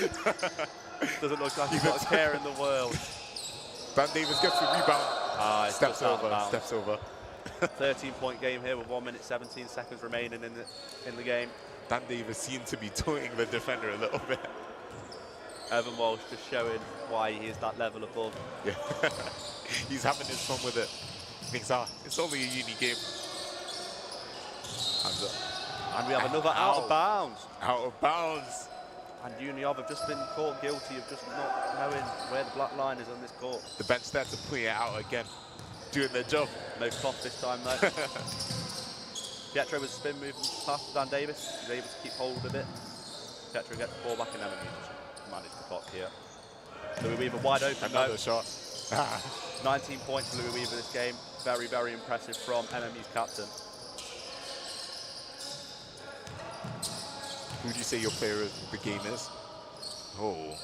Doesn't look like he's got a care in the world. Dan Davis gets the rebound. It's Steps just out of over. bounds. Steps over. 13-point game here with 1 minute 17 seconds remaining in the game. Dan Davis seemed to be toying the defender a little bit. Evan Walsh just showing why he is that level above. Yeah. He's having his fun with it. Thinks, it's only a uni game. And we have another out of bounds. Out of bounds. And Uniov have just been caught guilty of just not knowing where the black line is on this court. The bench there to point it out again. Doing their job. No cloth this time though. Pietro with a spin move past Dan Davis. He's able to keep hold of it. Pietro gets the ball back and MMU just managed the clock here. Louis Weaver wide open. Another shot. 19 points for Louis Weaver this game. Very, very impressive from MMU's captain. Who do you say your player of the game is? Oh.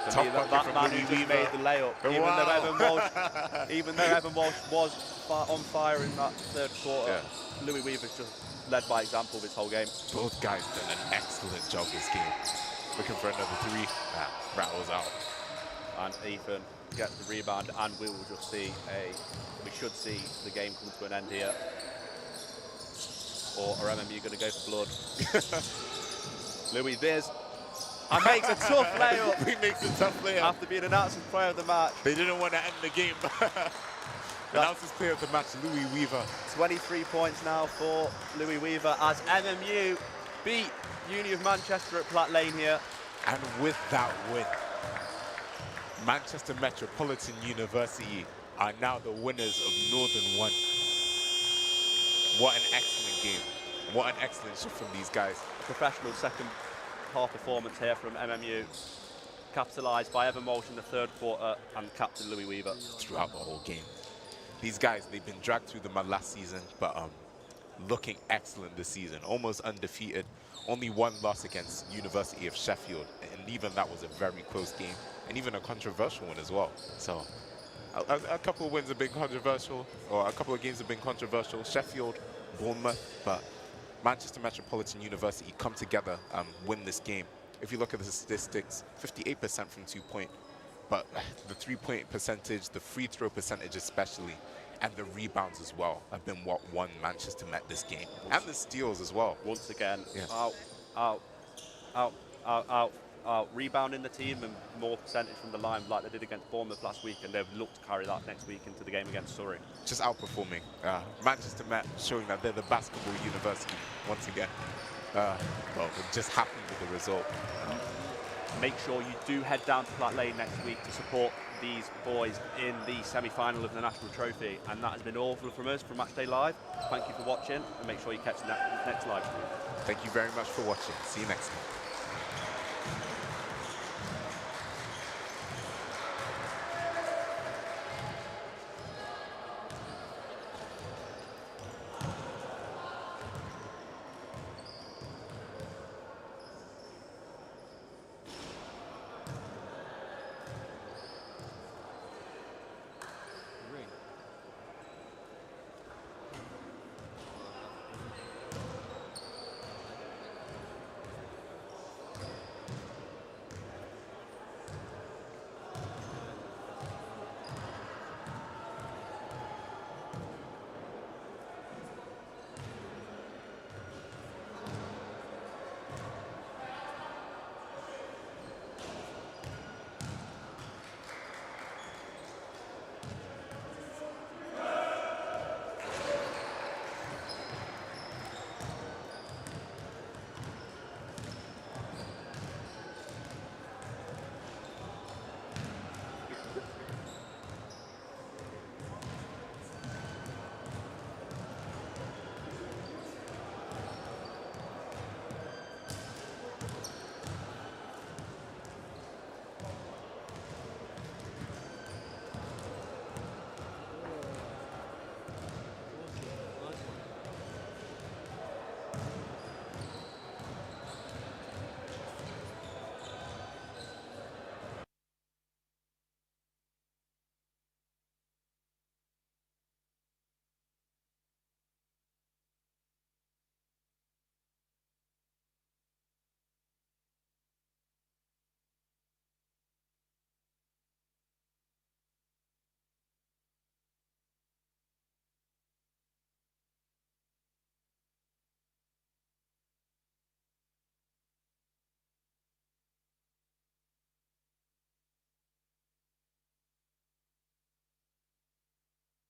For me, that man who just made the layup. Even though Evan Walsh was on fire in that third quarter, Louis Weaver's just led by example this whole game. Both guys done an excellent job this game. Looking for another 3. Rattles out. And Ethan gets the rebound, and we will just see we should see the game come to an end here. Or are MMU going to go for blood? Louis Viz. And makes a tough layup. He makes a tough layup. After being announced as player of the match. They didn't want to end the game. Announced as player of the match, Louis Weaver. 23 points now for Louis Weaver as MMU beat Uni of Manchester at Platt Lane here. And with that win, Manchester Metropolitan University are now the winners of Northern 1. What an excellent game. What an excellent shift from these guys. Professional second half performance here from MMU. Capitalised by Evan Walsh in the third quarter and captain Louis Weaver. Throughout the whole game. These guys, they've been dragged through the mud last season, but looking excellent this season. Almost undefeated. Only one loss against University of Sheffield, and even that was a very close game, and even a controversial one as well. So a couple of wins have been controversial, or a couple of games have been controversial. Sheffield, Bournemouth, but Manchester Metropolitan University come together and win this game. If you look at the statistics, 58% from 2-point, but the 3-point percentage, the free throw percentage especially, and the rebounds as well have been what won Manchester Met this game. And the steals as well. Once again, Yeah. rebounding the team and more percentage from the line like they did against Bournemouth last week, and they've looked to carry that next week into the game against Surrey. Just outperforming. Manchester Met showing that they're the basketball university once again. Well, we're just happy with the result. Make sure you do head down to Platt Lane next week to support these boys in the semi-final of the National Trophy. And that has been all from us from Matchday Live. Thank you for watching, and make sure you catch the next live stream. Thank you very much for watching. See you next time.